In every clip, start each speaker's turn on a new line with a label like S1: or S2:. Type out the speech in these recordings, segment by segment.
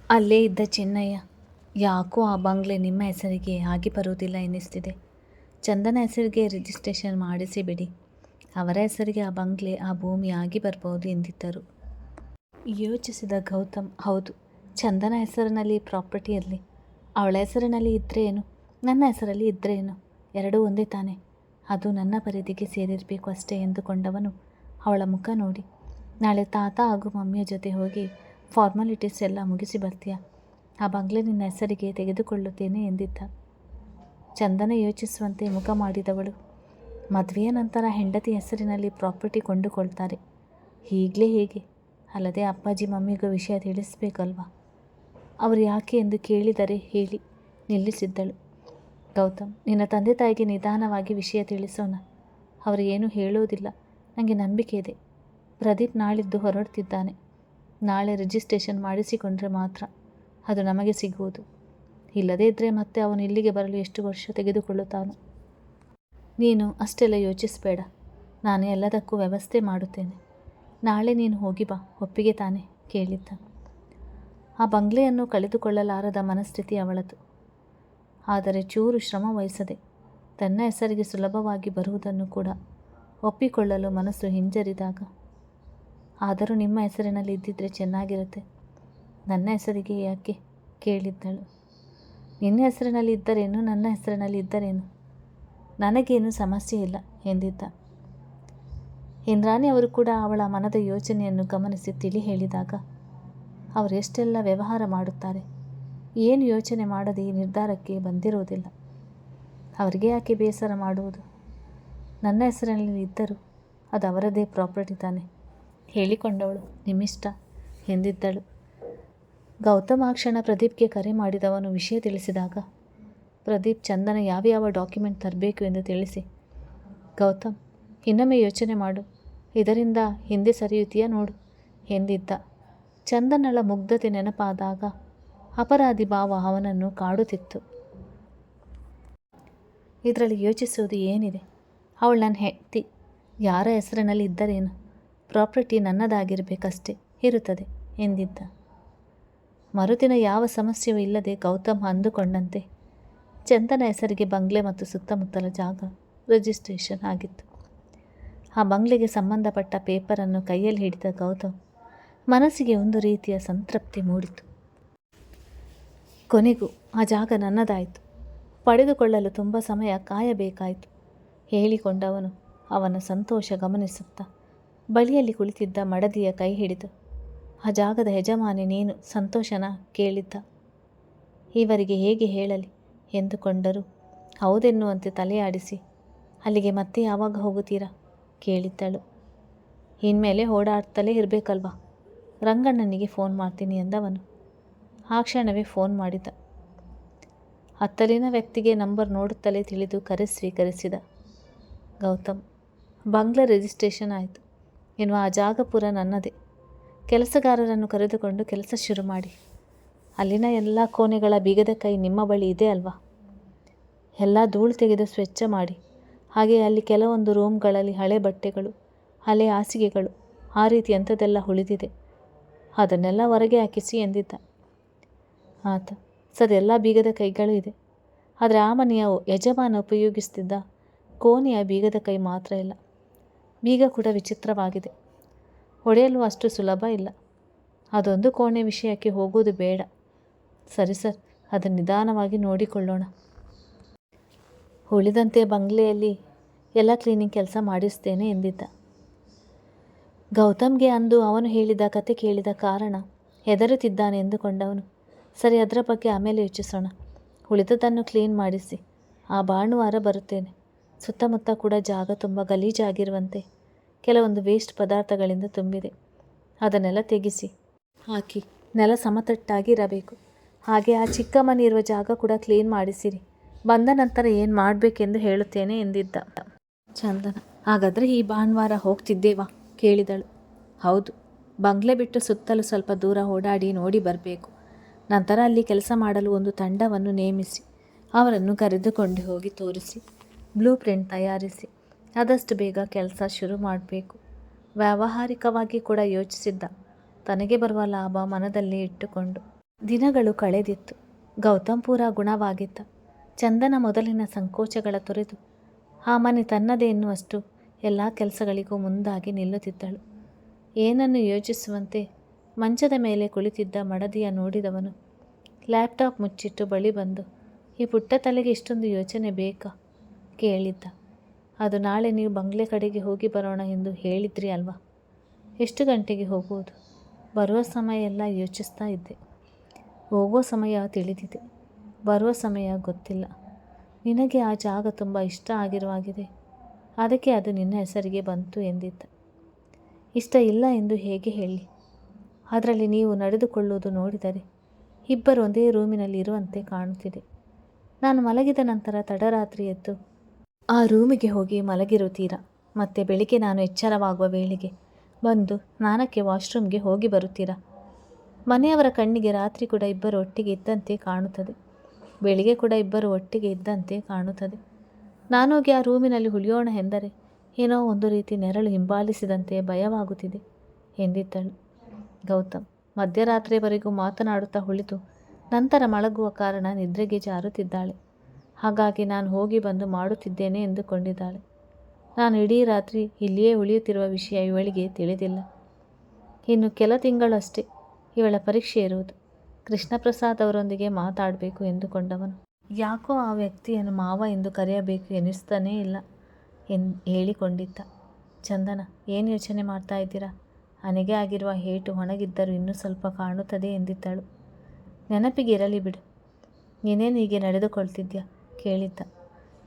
S1: ಅಲ್ಲೇ ಇದ್ದ ಚೆನ್ನಯ್ಯ, ಯಾಕೋ ಆ ಬಂಗ್ಲೆ ನಿಮ್ಮ ಹೆಸರಿಗೆ ಆಗಿ ಬರುವುದಿಲ್ಲ ಎನ್ನಿಸ್ತಿದೆ. ಚಂದನ ಹೆಸರಿಗೆ ರಿಜಿಸ್ಟ್ರೇಷನ್ ಮಾಡಿಸಿ ಬಿಡಿ. ಅವರ ಹೆಸರಿಗೆ ಆ ಬಂಗ್ಲೆ, ಆ ಭೂಮಿ ಆಗಿ ಬರ್ಬೋದು ಎಂದಿದ್ದರು. ಯೋಚಿಸಿದ ಗೌತಮ್, ಹೌದು, ಚಂದನ ಹೆಸರಿನಲ್ಲಿ ಪ್ರಾಪರ್ಟಿ ಇರಲಿ, ಅವಳ ಹೆಸರಿನಲ್ಲಿ ಇದ್ದರೆ ಏನು, ನನ್ನ ಹೆಸರಲ್ಲಿ ಇದ್ದರೆ ಏನು, ಎರಡೂ ಒಂದೇ ತಾನೆ, ಅದು ನನ್ನ ಪರಿಧಿಗೆ ಸೇರಿರಬೇಕು ಅಷ್ಟೇ ಎಂದುಕೊಂಡವನು ಅವಳ ಮುಖ ನೋಡಿ, ನಾಳೆ ತಾತ ಹಾಗೂ ಮಮ್ಮಿಯ ಜೊತೆ ಹೋಗಿ ಫಾರ್ಮಾಲಿಟೀಸ್ ಎಲ್ಲ ಮುಗಿಸಿ ಬರ್ತೀಯಾ, ಆ ಬಂಗ್ಲೆ ನಿನ್ನ ಹೆಸರಿಗೆ ತೆಗೆದುಕೊಳ್ಳುತ್ತೇನೆ ಎಂದಿದ್ದ. ಚಂದನ ಯೋಚಿಸುವಂತೆ ಮುಖ ಮಾಡಿದವಳು, ಮದುವೆಯ ನಂತರ ಹೆಂಡತಿ ಹೆಸರಿನಲ್ಲಿ ಪ್ರಾಪರ್ಟಿ ಕೊಂಡುಕೊಳ್ತಾರೆ, ಈಗಲೇ ಹೇಗೆ, ಅಲ್ಲದೆ ಅಪ್ಪಾಜಿ ಮಮ್ಮಿಗೂ ವಿಷಯ ತಿಳಿಸ್ಬೇಕಲ್ವಾ, ಅವರು ಯಾಕೆ ಎಂದು ಕೇಳಿದರೆ ಹೇಳಿ ನಿಲ್ಲಿಸಿದ್ದಳು. ಗೌತಮ್, ನಿನ್ನ ತಂದೆ ತಾಯಿಗೆ ನಿಧಾನವಾಗಿ ವಿಷಯ ತಿಳಿಸೋಣ, ಅವರು ಏನೂ ಹೇಳೋದಿಲ್ಲ, ನನಗೆ ನಂಬಿಕೆ ಇದೆ. ಪ್ರದೀಪ್ ನಾಳಿದ್ದು ಹೊರಡ್ತಿದ್ದಾನೆ, ನಾಳೆ ರಿಜಿಸ್ಟ್ರೇಷನ್ ಮಾಡಿಸಿಕೊಂಡ್ರೆ ಮಾತ್ರ ಅದು ನಮಗೆ ಸಿಗುವುದು, ಇಲ್ಲದೇ ಇದ್ದರೆ ಮತ್ತೆ ಅವನು ಇಲ್ಲಿಗೆ ಬರಲು ಎಷ್ಟು ವರ್ಷ ತೆಗೆದುಕೊಳ್ಳುತ್ತಾನೋ. ನೀನು ಅಷ್ಟೆಲ್ಲ ಯೋಚಿಸಬೇಡ, ನಾನು ಎಲ್ಲದಕ್ಕೂ ವ್ಯವಸ್ಥೆ ಮಾಡುತ್ತೇನೆ, ನಾಳೆ ನೀನು ಹೋಗಿ ಬಾ, ಒಪ್ಪಿಗೆ ತಾನೇ ಕೇಳಿದ್ದ. ಆ ಬಂಗ್ಲೆಯನ್ನು ಕಳೆದುಕೊಳ್ಳಲಾರದ ಮನಸ್ಥಿತಿ ಅವಳದು. ಆದರೆ ಚೂರು ಶ್ರಮ ವಹಿಸದೆ ತನ್ನ ಹೆಸರಿಗೆ ಸುಲಭವಾಗಿ ಬರುವುದನ್ನು ಕೂಡ ಒಪ್ಪಿಕೊಳ್ಳಲು ಮನಸ್ಸು ಹಿಂಜರಿದಾಗ, ಆದರೂ ನಿಮ್ಮ ಹೆಸರಿನಲ್ಲಿ ಇದ್ದಿದ್ದರೆ ಚೆನ್ನಾಗಿರುತ್ತೆ, ನನ್ನ ಹೆಸರಿಗೆ ಯಾಕೆ ಕೇಳಿದ್ದಳು. ನಿನ್ನ ಹೆಸರಿನಲ್ಲಿ ಇದ್ದರೇನು, ನನ್ನ ಹೆಸರಿನಲ್ಲಿ ಇದ್ದರೇನು, ನನಗೇನು ಸಮಸ್ಯೆ ಇಲ್ಲ ಎಂದಿದ್ದ. ಇಂದ್ರಾಣಿ ಅವರು ಕೂಡ ಅವಳ ಮನದ ಯೋಚನೆಯನ್ನು ಗಮನಿಸಿ ತಿಳಿ ಹೇಳಿದಾಗ, ಅವರು ಎಷ್ಟೆಲ್ಲ ವ್ಯವಹಾರ ಮಾಡುತ್ತಾರೆ, ಏನು ಯೋಚನೆ ಮಾಡದೆ ಈ ನಿರ್ಧಾರಕ್ಕೆ ಬಂದಿರುವುದಿಲ್ಲ, ಅವರಿಗೆ ಯಾಕೆ ಬೇಸರ ಮಾಡುವುದು, ನನ್ನ ಹೆಸರಿನಲ್ಲಿ ಇದ್ದರೂ ಅದು ಅವರದೇ ಪ್ರಾಪರ್ಟಿ ತಾನೆ, ಹೇಳಿಕೊಂಡವಳು ನಿಮ್ಮಿಷ್ಟ ಎಂದಿದ್ದಳು. ಗೌತಮ್ ಆ ಕ್ಷಣ ಪ್ರದೀಪ್ಗೆ ಕರೆ ಮಾಡಿದವನು ವಿಷಯ ತಿಳಿಸಿದಾಗ, ಪ್ರದೀಪ್ ಚಂದನ ಯಾವ ಡಾಕ್ಯುಮೆಂಟ್ ತರಬೇಕು ಎಂದು ತಿಳಿಸಿ, ಗೌತಮ್ ಇನ್ನೊಮ್ಮೆ ಯೋಚನೆ ಮಾಡು, ಇದರಿಂದ ಹಿಂದೆ ಸರಿಯುತ್ತೀಯಾ ನೋಡು ಎಂದಿದ್ದ. ಚಂದನಳ ಮುಗ್ಧತೆ ನೆನಪಾದಾಗ ಅಪರಾಧಿ ಭಾವ ಅವನನ್ನು ಕಾಡುತ್ತಿತ್ತು. ಇದರಲ್ಲಿ ಯೋಚಿಸುವುದು ಏನಿದೆ, ಅವಳು ನನ್ನ ಹೆಂಡತಿ, ಯಾರ ಹೆಸರಿನಲ್ಲಿ ಇದ್ದರೇನು, ಪ್ರಾಪರ್ಟಿ ನನ್ನದಾಗಿರಬೇಕಷ್ಟೇ ಇರುತ್ತದೆ ಎಂದಿದ್ದ. ಮರುದಿನ ಯಾವ ಸಮಸ್ಯೆಯೂ ಇಲ್ಲದೆ ಗೌತಮ್ ಅಂದುಕೊಂಡಂತೆ ಚಂದನ ಹೆಸರಿಗೆ ಬಂಗ್ಲೆ ಮತ್ತು ಸುತ್ತಮುತ್ತಲ ಜಾಗ ರಿಜಿಸ್ಟ್ರೇಷನ್ ಆಗಿತ್ತು. ಆ ಬಂಗ್ಲೆಗೆ ಸಂಬಂಧಪಟ್ಟ ಪೇಪರನ್ನು ಕೈಯಲ್ಲಿ ಹಿಡಿದ ಗೌತಮ್ ಮನಸ್ಸಿಗೆ ಒಂದು ರೀತಿಯ ಸಂತೃಪ್ತಿ ಮೂಡಿತು. ಕೊನೆಗೂ ಆ ಜಾಗ ನನ್ನದಾಯಿತು, ಪಡೆದುಕೊಳ್ಳಲು ತುಂಬ ಸಮಯ ಕಾಯಬೇಕಾಯಿತು ಹೇಳಿಕೊಂಡವನು ಅವನ ಸಂತೋಷ ಗಮನಿಸುತ್ತಾ ಬಳಿಯಲ್ಲಿ ಕುಳಿತಿದ್ದ ಮಡದಿಯ ಕೈ ಹಿಡಿದು, ಆ ಜಾಗದ ಯಜಮಾನಿ ನೀನು ಸಂತೋಷನ ಕೇಳಿದ್ದ. ಇವರಿಗೆ ಹೇಗೆ ಹೇಳಲಿ ಎಂದುಕೊಂಡರೂ ಹೌದೆನ್ನುವಂತೆ ತಲೆಯಾಡಿಸಿ, ಅಲ್ಲಿಗೆ ಮತ್ತೆ ಯಾವಾಗ ಹೋಗುತ್ತೀರಾ ಕೇಳಿದ್ದಳು. ಇನ್ಮೇಲೆ ಓಡಾಡ್ತಲೇ ಇರಬೇಕಲ್ವಾ, ರಂಗಣ್ಣನಿಗೆ ಫೋನ್ ಮಾಡ್ತೀನಿ ಎಂದವನು. ಆ ಕ್ಷಣವೇ ಫೋನ್ ಮಾಡಿದ. ಅತ್ತಲಿನ ವ್ಯಕ್ತಿಗೆ ನಂಬರ್ ನೋಡುತ್ತಲೇ ತಿಳಿದು ಕರೆ ಸ್ವೀಕರಿಸಿದ. ಗೌತಮ್, ಬಂಗ್ಲೆ ರಿಜಿಸ್ಟ್ರೇಷನ್ ಆಯಿತು ಎನ್ನುವ ಆ ಜಾಗ ಪೂರ ನನ್ನದೇ, ಕೆಲಸಗಾರರನ್ನು ಕರೆದುಕೊಂಡು ಕೆಲಸ ಶುರು ಮಾಡಿ, ಅಲ್ಲಿನ ಎಲ್ಲ ಕೋಣೆಗಳ ಬೀಗದ ಕೈ ನಿಮ್ಮ ಬಳಿ ಇದೆ ಅಲ್ವಾ, ಎಲ್ಲ ಧೂಳು ತೆಗೆದು ಸ್ವಚ್ಛ ಮಾಡಿ, ಹಾಗೆ ಅಲ್ಲಿ ಕೆಲವೊಂದು ರೂಮ್ಗಳಲ್ಲಿ ಹಳೆ ಬಟ್ಟೆಗಳು, ಹಳೆ ಹಾಸಿಗೆಗಳು, ಆ ರೀತಿ ಅಂಥದ್ದೆಲ್ಲ ಉಳಿದಿದೆ, ಅದನ್ನೆಲ್ಲ ಹೊರಗೆ ಹಾಕಿಸಿ ಎಂದಿದ್ದ. ಆತ, ಸರ್ ಎಲ್ಲ ಬೀಗದ ಕೈಗಳು ಇದೆ, ಆದರೆ ಆ ಮನೆಯ ಯಜಮಾನ ಉಪಯೋಗಿಸ್ತಿದ್ದ ಕೋಣೆಯ ಬೀಗದ ಕೈ ಮಾತ್ರ ಇಲ್ಲ, ಬೀಗ ಕೂಡ ವಿಚಿತ್ರವಾಗಿದೆ, ಹೊಡೆಯಲು ಅಷ್ಟು ಸುಲಭ ಇಲ್ಲ, ಅದೊಂದು ಕೋಣೆ ವಿಷಯಕ್ಕೆ ಹೋಗೋದು ಬೇಡ, ಸರಿ ಸರ್, ಅದನ್ನು ನಿಧಾನವಾಗಿ ನೋಡಿಕೊಳ್ಳೋಣ, ಉಳಿದಂತೆ ಬಂಗ್ಲೆಯಲ್ಲಿ ಎಲ್ಲ ಕ್ಲೀನಿಂಗ್ ಕೆಲಸ ಮಾಡಿಸ್ತೇನೆ ಎಂದಿದ್ದ. ಗೌತಮ್ಗೆ ಅಂದು ಅವನು ಹೇಳಿದ ಕತೆ ಕೇಳಿದ ಕಾರಣ ಹೆದರುತ್ತಿದ್ದಾನೆ ಎಂದುಕೊಂಡವನು, ಸರಿ ಅದರ ಬಗ್ಗೆ ಆಮೇಲೆ ಯೋಚಿಸೋಣ, ಉಳಿದದನ್ನು ಕ್ಲೀನ್ ಮಾಡಿಸಿ, ಆ ಭಾನುವಾರ ಬರುತ್ತೇನೆ, ಸುತ್ತಮುತ್ತ ಕೂಡ ಜಾಗ ತುಂಬ ಗಲೀಜಾಗಿರುವಂತೆ ಕೆಲವೊಂದು ವೇಸ್ಟ್ ಪದಾರ್ಥಗಳಿಂದ ತುಂಬಿದೆ, ಅದನ್ನೆಲ್ಲ ತೆಗೆಸಿ ಹಾಕಿ ನೆಲ ಸಮತಟ್ಟಾಗಿ ಇರಬೇಕು, ಹಾಗೆ ಆ ಚಿಕ್ಕ ಮನೆ ಇರುವ ಜಾಗ ಕೂಡ ಕ್ಲೀನ್ ಮಾಡಿಸಿರಿ, ಬಂದ ನಂತರ ಏನು ಮಾಡಬೇಕೆಂದು ಹೇಳುತ್ತೇನೆ ಎಂದಿದ್ದ. ಚಂದನ, ಹಾಗಾದರೆ ಈ ಭಾನುವಾರ ಹೋಗ್ತಿದ್ದೇವಾ ಕೇಳಿದಳು. ಹೌದು, ಬಂಗ್ಲೆ ಬಿಟ್ಟು ಸುತ್ತಲೂ ಸ್ವಲ್ಪ ದೂರ ಓಡಾಡಿ ನೋಡಿ ಬರಬೇಕು, ನಂತರ ಅಲ್ಲಿ ಕೆಲಸ ಮಾಡಲು ಒಂದು ತಂಡವನ್ನು ನೇಮಿಸಿ ಅವರನ್ನು ಕರೆದುಕೊಂಡು ಹೋಗಿ ತೋರಿಸಿ ಬ್ಲೂ ಪ್ರಿಂಟ್ ತಯಾರಿಸಿ ಆದಷ್ಟು ಬೇಗ ಕೆಲಸ ಶುರು ಮಾಡಬೇಕು. ವ್ಯಾವಹಾರಿಕವಾಗಿ ಕೂಡ ಯೋಚಿಸಿದ್ದ, ತನಗೆ ಬರುವ ಲಾಭ ಮನದಲ್ಲಿ ಇಟ್ಟುಕೊಂಡು ದಿನಗಳು ಕಳೆದಿತ್ತು. ಗೌತಮ್ ಪೂರ ಗುಣವಾಗಿದ್ದ. ಚಂದನ ಮೊದಲಿನ ಸಂಕೋಚಗಳ ತೊರೆದು ಆ ಮನೆ ತನ್ನದೇ ಎನ್ನುವಷ್ಟು ಎಲ್ಲ ಕೆಲಸಗಳಿಗೂ ಮುಂದಾಗಿ ನಿಲ್ಲುತ್ತಿದ್ದಳು. ಏನನ್ನು ಯೋಚಿಸುವಂತೆ ಮಂಚದ ಮೇಲೆ ಕುಳಿತಿದ್ದ ಮಡದಿಯ ನೋಡಿದವನು ಲ್ಯಾಪ್ಟಾಪ್ ಮುಚ್ಚಿಟ್ಟು ಬಳಿ ಬಂದು, ಈ ಪುಟ್ಟ ತಲೆಗೆ ಇಷ್ಟೊಂದು ಯೋಚನೆ ಬೇಕಾ ಕೇಳಿದ್ದ. ಅದು ನಾಳೆ ನೀವು ಬಂಗ್ಲೆ ಕಡೆಗೆ ಹೋಗಿ ಬರೋಣ ಎಂದು ಹೇಳಿದ್ರಿ ಅಲ್ವಾ? ಎಷ್ಟು ಗಂಟೆಗೆ ಹೋಗುವುದು? ಬರುವ ಸಮಯ ಎಲ್ಲ ಯೋಚಿಸ್ತಾ ಇದ್ದೆ. ಹೋಗೋ ಸಮಯ ತಿಳಿದಿದೆ, ಬರುವ ಸಮಯ ಗೊತ್ತಿಲ್ಲ. ನಿನಗೆ ಆ ಜಾಗ ತುಂಬ ಇಷ್ಟ ಆಗಿರುವಾಗಿದೆ, ಅದಕ್ಕೆ ಅದು ನಿನ್ನ ಹೆಸರಿಗೆ ಬಂತು ಎಂದಿದ್ದ. ಇಷ್ಟ ಇಲ್ಲ ಎಂದು ಹೇಗೆ ಹೇಳಿ? ಅದರಲ್ಲಿ ನೀವು ನಡೆದುಕೊಳ್ಳುವುದು ನೋಡಿದರೆ ಇಬ್ಬರು ಒಂದೇ ರೂಮಿನಲ್ಲಿ ಇರುವಂತೆ ಕಾಣುತ್ತಿದೆ. ನಾನು ಮಲಗಿದ ನಂತರ ತಡರಾತ್ರಿ ಎದ್ದು ಆ ರೂಮಿಗೆ ಹೋಗಿ ಮಲಗಿರುತ್ತೀರಾ, ಮತ್ತು ಬೆಳಿಗ್ಗೆ ನಾನು ಎಚ್ಚರವಾಗುವ ವೇಳೆಗೆ ಬಂದು ಸ್ನಾನಕ್ಕೆ ವಾಶ್ರೂಮ್ಗೆ ಹೋಗಿ ಬರುತ್ತೀರಾ. ಮನೆಯವರ ಕಣ್ಣಿಗೆ ರಾತ್ರಿ ಕೂಡ ಇಬ್ಬರು ಒಟ್ಟಿಗೆ ಇದ್ದಂತೆ ಕಾಣುತ್ತದೆ, ಬೆಳಿಗ್ಗೆ ಕೂಡ ಇಬ್ಬರು ಒಟ್ಟಿಗೆ ಇದ್ದಂತೆ ಕಾಣುತ್ತದೆ. ನಾನೋಗಿ ಆ ರೂಮಿನಲ್ಲಿ ಉಳಿಯೋಣ ಎಂದರೆ ಏನೋ ಒಂದು ರೀತಿ ನೆರಳು ಹಿಂಬಾಲಿಸಿದಂತೆ ಭಯವಾಗುತ್ತಿದೆ ಎಂದಿದ್ದಳು. ಗೌತಮ್ ಮಧ್ಯರಾತ್ರಿಯವರೆಗೂ ಮಾತನಾಡುತ್ತಾ ಉಳಿದು ನಂತರ ಮಲಗುವ ಕಾರಣ ನಿದ್ರೆಗೆ ಜಾರುತ್ತಿದ್ದಾಳೆ. ಹಾಗಾಗಿ ನಾನು ಹೋಗಿ ಬಂದು ಮಾಡುತ್ತಿದ್ದೇನೆ ಎಂದುಕೊಂಡಿದ್ದಾಳೆ. ನಾನು ಇಡೀ ರಾತ್ರಿ ಇಲ್ಲಿಯೇ ಉಳಿಯುತ್ತಿರುವ ವಿಷಯ ಇವಳಿಗೆ ತಿಳಿದಿಲ್ಲ. ಇನ್ನು ಕೆಲ ತಿಂಗಳು ಅಷ್ಟೇ ಇವಳ ಪರೀಕ್ಷೆ ಇರುವುದು. ಕೃಷ್ಣಪ್ರಸಾದ್ ಅವರೊಂದಿಗೆ ಮಾತಾಡಬೇಕು ಎಂದುಕೊಂಡವನು ಯಾಕೋ ಆ ವ್ಯಕ್ತಿಯನ್ನು ಮಾವ ಎಂದು ಕರೆಯಬೇಕು ಎನ್ನಿಸ್ತಾನೇ ಇಲ್ಲ ಹೇಳಿಕೊಂಡಿದ್ದ. ಚಂದನ, ಏನು ಯೋಚನೆ ಮಾಡ್ತಾ ಇದ್ದೀರಾ? ಹಣೆಗೆ ಆಗಿರುವ ಏಟು ಒಣಗಿದ್ದರೂ ಇನ್ನೂ ಸ್ವಲ್ಪ ಕಾಣುತ್ತದೆ ಎಂದಿದ್ದಳು. ನೆನಪಿಗೆ ಇರಲಿ ಬಿಡು. ನೀನೇನು ಹೀಗೆ ನಡೆದುಕೊಳ್ತಿದ್ಯಾ ಕೇಳಿದ್ದ.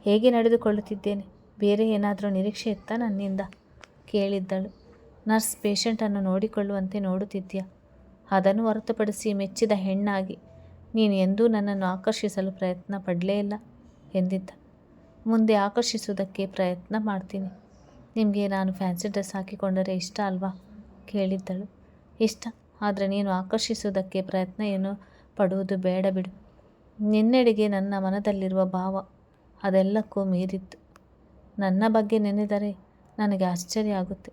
S1: ಹೇಗೆ ನಡೆದುಕೊಳ್ಳುತ್ತಿದ್ದೇನೆ? ಬೇರೆ ಏನಾದರೂ ನಿರೀಕ್ಷೆ ಇತ್ತಾ ನನ್ನಿಂದ ಕೇಳಿದ್ದಳು. ನರ್ಸ್ ಪೇಷಂಟನ್ನು ನೋಡಿಕೊಳ್ಳುವಂತೆ ನೋಡುತ್ತಿದ್ಯಾ? ಅದನ್ನು ಹೊರತುಪಡಿಸಿ ಮೆಚ್ಚಿದ ಹೆಣ್ಣಾಗಿ ನೀನು ಎಂದೂ ನನ್ನನ್ನು ಆಕರ್ಷಿಸಲು ಪ್ರಯತ್ನ ಪಡಲೇ ಇಲ್ಲ ಎಂದಿದ್ದ. ಮುಂದೆ ಆಕರ್ಷಿಸುವುದಕ್ಕೆ ಪ್ರಯತ್ನ ಮಾಡ್ತೀನಿ. ನಿಮಗೆ ನಾನು ಫ್ಯಾನ್ಸಿ ಡ್ರೆಸ್ ಹಾಕಿಕೊಂಡರೆ ಇಷ್ಟ ಅಲ್ವಾ ಕೇಳಿದ್ದಳು. ಇಷ್ಟ, ಆದರೆ ನೀನು ಆಕರ್ಷಿಸುವುದಕ್ಕೆ ಪ್ರಯತ್ನ ಏನು ಪಡುವುದು ಬೇಡ ಬಿಡು. ನಿನ್ನೆಡೆಗೆ ನನ್ನ ಮನದಲ್ಲಿರುವ ಭಾವ ಅದೆಲ್ಲಕ್ಕೂ ಮೀರಿದ್ದು. ನನ್ನ ಬಗ್ಗೆ ನೆನೆದರೆ ನನಗೆ ಆಶ್ಚರ್ಯ ಆಗುತ್ತೆ.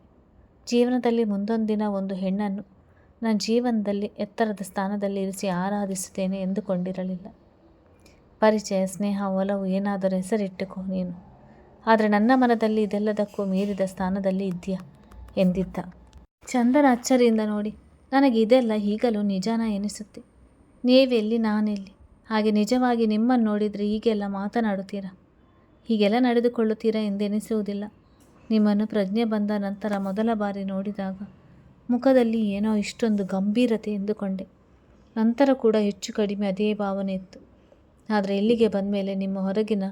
S1: ಜೀವನದಲ್ಲಿ ಮುಂದೊಂದು ದಿನ ಒಂದು ಹೆಣ್ಣನ್ನು ನನ್ನ ಜೀವನದಲ್ಲಿ ಎತ್ತರದ ಸ್ಥಾನದಲ್ಲಿ ಇರಿಸಿ ಆರಾಧಿಸುತ್ತೇನೆ ಎಂದುಕೊಂಡಿರಲಿಲ್ಲ. ಪರಿಚಯ, ಸ್ನೇಹ, ಒಲವು ಏನಾದರೂ ಹೆಸರಿಟ್ಟುಕೋ ನೀನು, ಆದರೆ ನನ್ನ ಮನದಲ್ಲಿ ಇದೆಲ್ಲದಕ್ಕೂ ಮೀರಿದ ಸ್ಥಾನದಲ್ಲಿ ಇದೆಯಾ ಎಂದಿದ್ದ. ಚಂದನ ಅಚ್ಚರಿಯಿಂದ ನೋಡಿ, ನನಗೆ ಇದೆಲ್ಲ ಈಗಲೂ ನಿಜಾನ ಎನಿಸುತ್ತೆ. ನೀವೆಲ್ಲಿ, ನಾನೆಲ್ಲಿ? ಹಾಗೆ ನಿಜವಾಗಿ ನಿಮ್ಮನ್ನು ನೋಡಿದರೆ ಹೀಗೆಲ್ಲ ಮಾತನಾಡುತ್ತೀರಾ, ಹೀಗೆಲ್ಲ ನಡೆದುಕೊಳ್ಳುತ್ತೀರಾ ಎಂದೆನಿಸುವುದಿಲ್ಲ. ನಿಮ್ಮನ್ನು ಪ್ರಜ್ಞೆ ಬಂದ ನಂತರ ಮೊದಲ ಬಾರಿ ನೋಡಿದಾಗ ಮುಖದಲ್ಲಿ ಏನೋ ಇಷ್ಟೊಂದು ಗಂಭೀರತೆ ಎಂದುಕೊಂಡೆ. ನಂತರ ಕೂಡ ಹೆಚ್ಚು ಕಡಿಮೆ ಅದೇ ಭಾವನೆ ಇತ್ತು. ಆದರೆ ಇಲ್ಲಿಗೆ ಬಂದ ಮೇಲೆ ನಿಮ್ಮ ಹೊರಗಿನ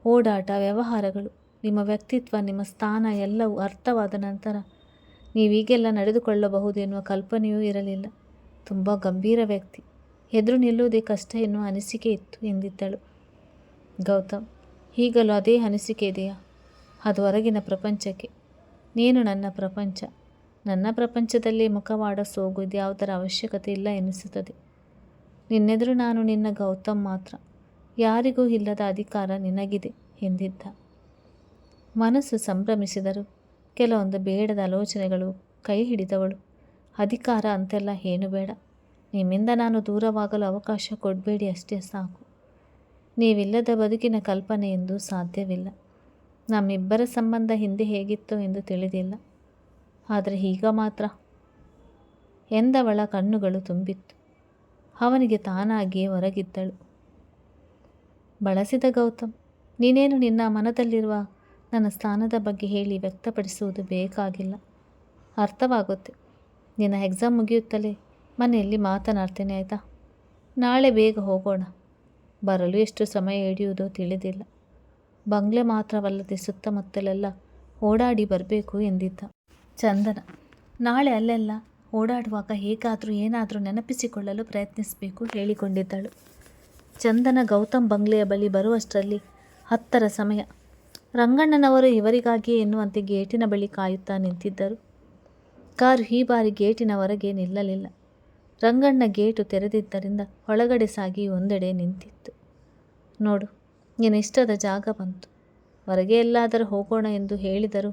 S1: ಓಡಾಟ, ವ್ಯವಹಾರಗಳು, ನಿಮ್ಮ ವ್ಯಕ್ತಿತ್ವ, ನಿಮ್ಮ ಸ್ಥಾನ ಎಲ್ಲವೂ ಅರ್ಥವಾದ ನಂತರ ನೀವೀಗೆಲ್ಲ ನಡೆದುಕೊಳ್ಳಬಹುದು ಎನ್ನುವ ಕಲ್ಪನೆಯೂ ಇರಲಿಲ್ಲ. ತುಂಬ ಗಂಭೀರ ವ್ಯಕ್ತಿ, ಎದುರು ನಿಲ್ಲುವುದೇ ಕಷ್ಟ ಎನ್ನುವ ಅನಿಸಿಕೆ ಇತ್ತು ಎಂದಿದ್ದಳು. ಗೌತಮ್, ಈಗಲೂ ಅದೇ ಅನಿಸಿಕೆ ಇದೆಯಾ? ಅದು ಹೊರಗಿನ ಪ್ರಪಂಚಕ್ಕೆ. ನೀನು ನನ್ನ ಪ್ರಪಂಚ. ನನ್ನ ಪ್ರಪಂಚದಲ್ಲಿ ಮುಖವಾಡ ಸೋಗು ಇದ್ಯಾವುದರ ಅವಶ್ಯಕತೆ ಇಲ್ಲ ಎನಿಸುತ್ತದೆ. ನಿನ್ನೆದುರು ನಾನು ನಿನ್ನ ಗೌತಮ್ ಮಾತ್ರ, ಯಾರಿಗೂ ಇಲ್ಲದ ಅಧಿಕಾರ ನಿನಗಿದೆ ಎಂದಿದ್ದ. ಮನಸ್ಸು ಸಂಭ್ರಮಿಸಿದರು. ಕೆಲವೊಂದು ಬೇಡದ ಆಲೋಚನೆಗಳು ಕೈ ಹಿಡಿದವಳು. ಅಧಿಕಾರ ಅಂತೆಲ್ಲ ಏನು ಬೇಡ, ನಿಮ್ಮಿಂದ ನಾನು ದೂರವಾಗಲು ಅವಕಾಶ ಕೊಡಬೇಡಿ, ಅಷ್ಟೇ ಸಾಕು. ನೀವಿಲ್ಲದ ಬದುಕಿನ ಕಲ್ಪನೆ ಎಂದೂ ಸಾಧ್ಯವಿಲ್ಲ. ನಮ್ಮಿಬ್ಬರ ಸಂಬಂಧ ಹಿಂದೆ ಹೇಗಿತ್ತೋ ಎಂದು ತಿಳಿದಿಲ್ಲ, ಆದರೆ ಈಗ ಮಾತ್ರ ಎಂದವಳ ಕಣ್ಣುಗಳು ತುಂಬಿತ್ತು. ಅವನಿಗೆ ತಾನಾಗಿಯೇ ಹೊರಗಿದ್ದಳು. ಬಳಸಿದ ಗೌತಮ್, ನೀನೇನು ನಿನ್ನ ಮನದಲ್ಲಿರುವ ನನ್ನ ಸ್ಥಾನದ ಬಗ್ಗೆ ಹೇಳಿ ವ್ಯಕ್ತಪಡಿಸುವುದು ಬೇಕಾಗಿಲ್ಲ, ಅರ್ಥವಾಗುತ್ತೆ. ನಿನ್ನ ಎಕ್ಸಾಮ್ ಮುಗಿಯುತ್ತಲೇ ಮನೆಯಲ್ಲಿ ಮಾತನಾಡ್ತೇನೆ, ಆಯಿತಾ? ನಾಳೆ ಬೇಗ ಹೋಗೋಣ. ಬರಲು ಎಷ್ಟು ಸಮಯ ಹಿಡಿಯುವುದೋ ತಿಳಿದಿಲ್ಲ. ಬಂಗ್ಲೆ ಮಾತ್ರವಲ್ಲದೆ ಸುತ್ತಮುತ್ತಲೆಲ್ಲ ಓಡಾಡಿ ಬರಬೇಕು ಎಂದಿದ್ದ. ಚಂದನ, ನಾಳೆ ಅಲ್ಲೆಲ್ಲ ಓಡಾಡುವಾಗ ಹೇಗಾದರೂ ಏನಾದರೂ ನೆನಪಿಸಿಕೊಳ್ಳಲು ಪ್ರಯತ್ನಿಸಬೇಕು ಹೇಳಿಕೊಂಡಿದ್ದಳು. ಚಂದನ ಗೌತಮ್ ಬಂಗ್ಲೆಯ ಬಳಿ ಬರುವಷ್ಟರಲ್ಲಿ 10ರ ಸಮಯ. ರಂಗಣ್ಣನವರು ಇವರಿಗಾಗಿಯೇ ಎನ್ನುವಂತೆ ಗೇಟಿನ ಬಳಿ ಕಾಯುತ್ತಾ ನಿಂತಿದ್ದರು. ಕಾರು ಈ ಬಾರಿ ಗೇಟಿನ ಹೊರಗೆ ನಿಲ್ಲಲಿಲ್ಲ. ರಂಗಣ್ಣ ಗೇಟು ತೆರೆದಿದ್ದರಿಂದ ಒಳಗಡೆ ಸಾಗಿ ಒಂದೆಡೆ ನಿಂತಿತ್ತು. ನೋಡು, ನಿನ್ನಿಷ್ಟದ ಜಾಗ ಬಂತು. ಹೊರಗೆ ಎಲ್ಲಾದರೂ ಹೋಗೋಣ ಎಂದು ಹೇಳಿದರೂ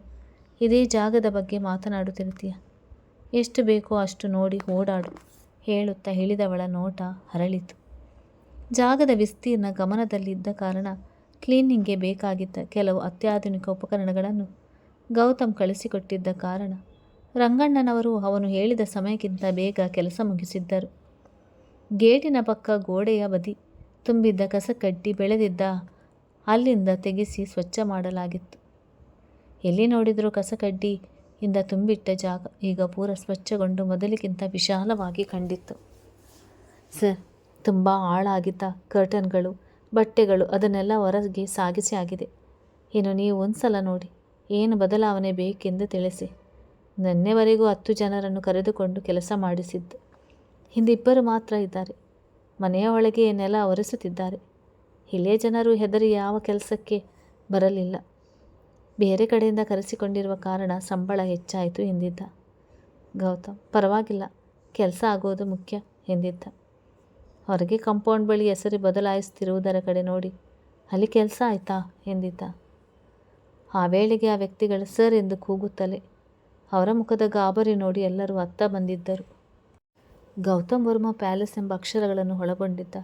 S1: ಇದೇ ಜಾಗದ ಬಗ್ಗೆ ಮಾತನಾಡುತ್ತಿರ್ತೀಯ. ಎಷ್ಟು ಬೇಕೋ ಅಷ್ಟು ನೋಡಿ ಓಡಾಡು ಹೇಳುತ್ತಾ ಇಳಿದವಳ ನೋಟ ಹರಳಿತು. ಜಾಗದ ವಿಸ್ತೀರ್ಣ ಗಮನದಲ್ಲಿದ್ದ ಕಾರಣ ಕ್ಲೀನಿಂಗ್ಗೆ ಬೇಕಾಗಿದ್ದ ಕೆಲವು ಅತ್ಯಾಧುನಿಕ ಉಪಕರಣಗಳನ್ನು ಗೌತಮ್ ಕಳಿಸಿಕೊಟ್ಟಿದ್ದ ಕಾರಣ ರಂಗಣ್ಣನವರು ಅವನು ಹೇಳಿದ ಸಮಯಕ್ಕಿಂತ ಬೇಗ ಕೆಲಸ ಮುಗಿಸಿದ್ದರು. ಗೇಟಿನ ಪಕ್ಕ ಗೋಡೆಯ ಬದಿ ತುಂಬಿದ್ದ ಕಸಕಡ್ಡಿ ಬೆಳೆದಿದ್ದ ಅಲ್ಲಿಂದ ತೆಗೆಸಿ ಸ್ವಚ್ಛ ಮಾಡಲಾಗಿತ್ತು. ಎಲ್ಲಿ ನೋಡಿದರೂ ಕಸಕಡ್ಡಿಯಿಂದ ತುಂಬಿಟ್ಟ ಜಾಗ ಈಗ ಪೂರ ಸ್ವಚ್ಛಗೊಂಡು ಮೊದಲಿಗಿಂತ ವಿಶಾಲವಾಗಿ ಕಂಡಿತ್ತು. ಸರ್, ತುಂಬ ಹಾಳಾಗಿದ್ದ ಕರ್ಟನ್ಗಳು, ಬಟ್ಟೆಗಳು ಅದನ್ನೆಲ್ಲ ಹೊರಗೆ ಸಾಗಿಸಿ ಆಗಿದೆ. ಇನ್ನು ನೀವು ಒಂದು ಸಲ ನೋಡಿ ಏನು ಬದಲಾವಣೆ ಬೇಕೆಂದು ತಿಳಿಸಿ. ನಿನ್ನೆವರೆಗೂ 10 ಜನರನ್ನು ಕರೆದುಕೊಂಡು ಕೆಲಸ ಮಾಡಿಸಿದ್ದು, ಇಂದು 2 ಮಾತ್ರ ಇದ್ದಾರೆ. ಮನೆಯ ಒಳಗೆ ನೆಲ ಒರೆಸುತ್ತಿದ್ದಾರೆ. ಇಲ್ಲಿಯ ಜನರು ಹೆದರಿ ಯಾವ ಕೆಲಸಕ್ಕೆ ಬರಲಿಲ್ಲ. ಬೇರೆ ಕಡೆಯಿಂದ ಕರೆಸಿಕೊಂಡಿರುವ ಕಾರಣ ಸಂಬಳ ಹೆಚ್ಚಾಯಿತು ಎಂದಿದ್ದ ಗೌತಮ್. ಪರವಾಗಿಲ್ಲ, ಕೆಲಸ ಆಗೋದು ಮುಖ್ಯ ಎಂದಿದ್ದ. ಹೊರಗೆ ಕಾಂಪೌಂಡ್ ಬಳಿ ಹೆಸರು ಬದಲಾಯಿಸುತ್ತಿರುವುದರ ಕಡೆ ನೋಡಿ, ಅಲ್ಲಿ ಕೆಲಸ ಆಯ್ತಾ ಎಂದಿದ್ದ. ಆ ವೇಳೆಗೆ ಆ ವ್ಯಕ್ತಿಗಳು ಸರ್ ಎಂದು ಕೂಗುತ್ತಲೇ ಅವರ ಮುಖದ ಗಾಬರಿ ನೋಡಿ ಎಲ್ಲರೂ ಅತ್ತ ಬಂದಿದ್ದರು. ಗೌತಮ್ ವರ್ಮಾ ಪ್ಯಾಲೇಸ್ ಎಂಬ ಅಕ್ಷರಗಳನ್ನು ಒಳಗೊಂಡಿದ್ದ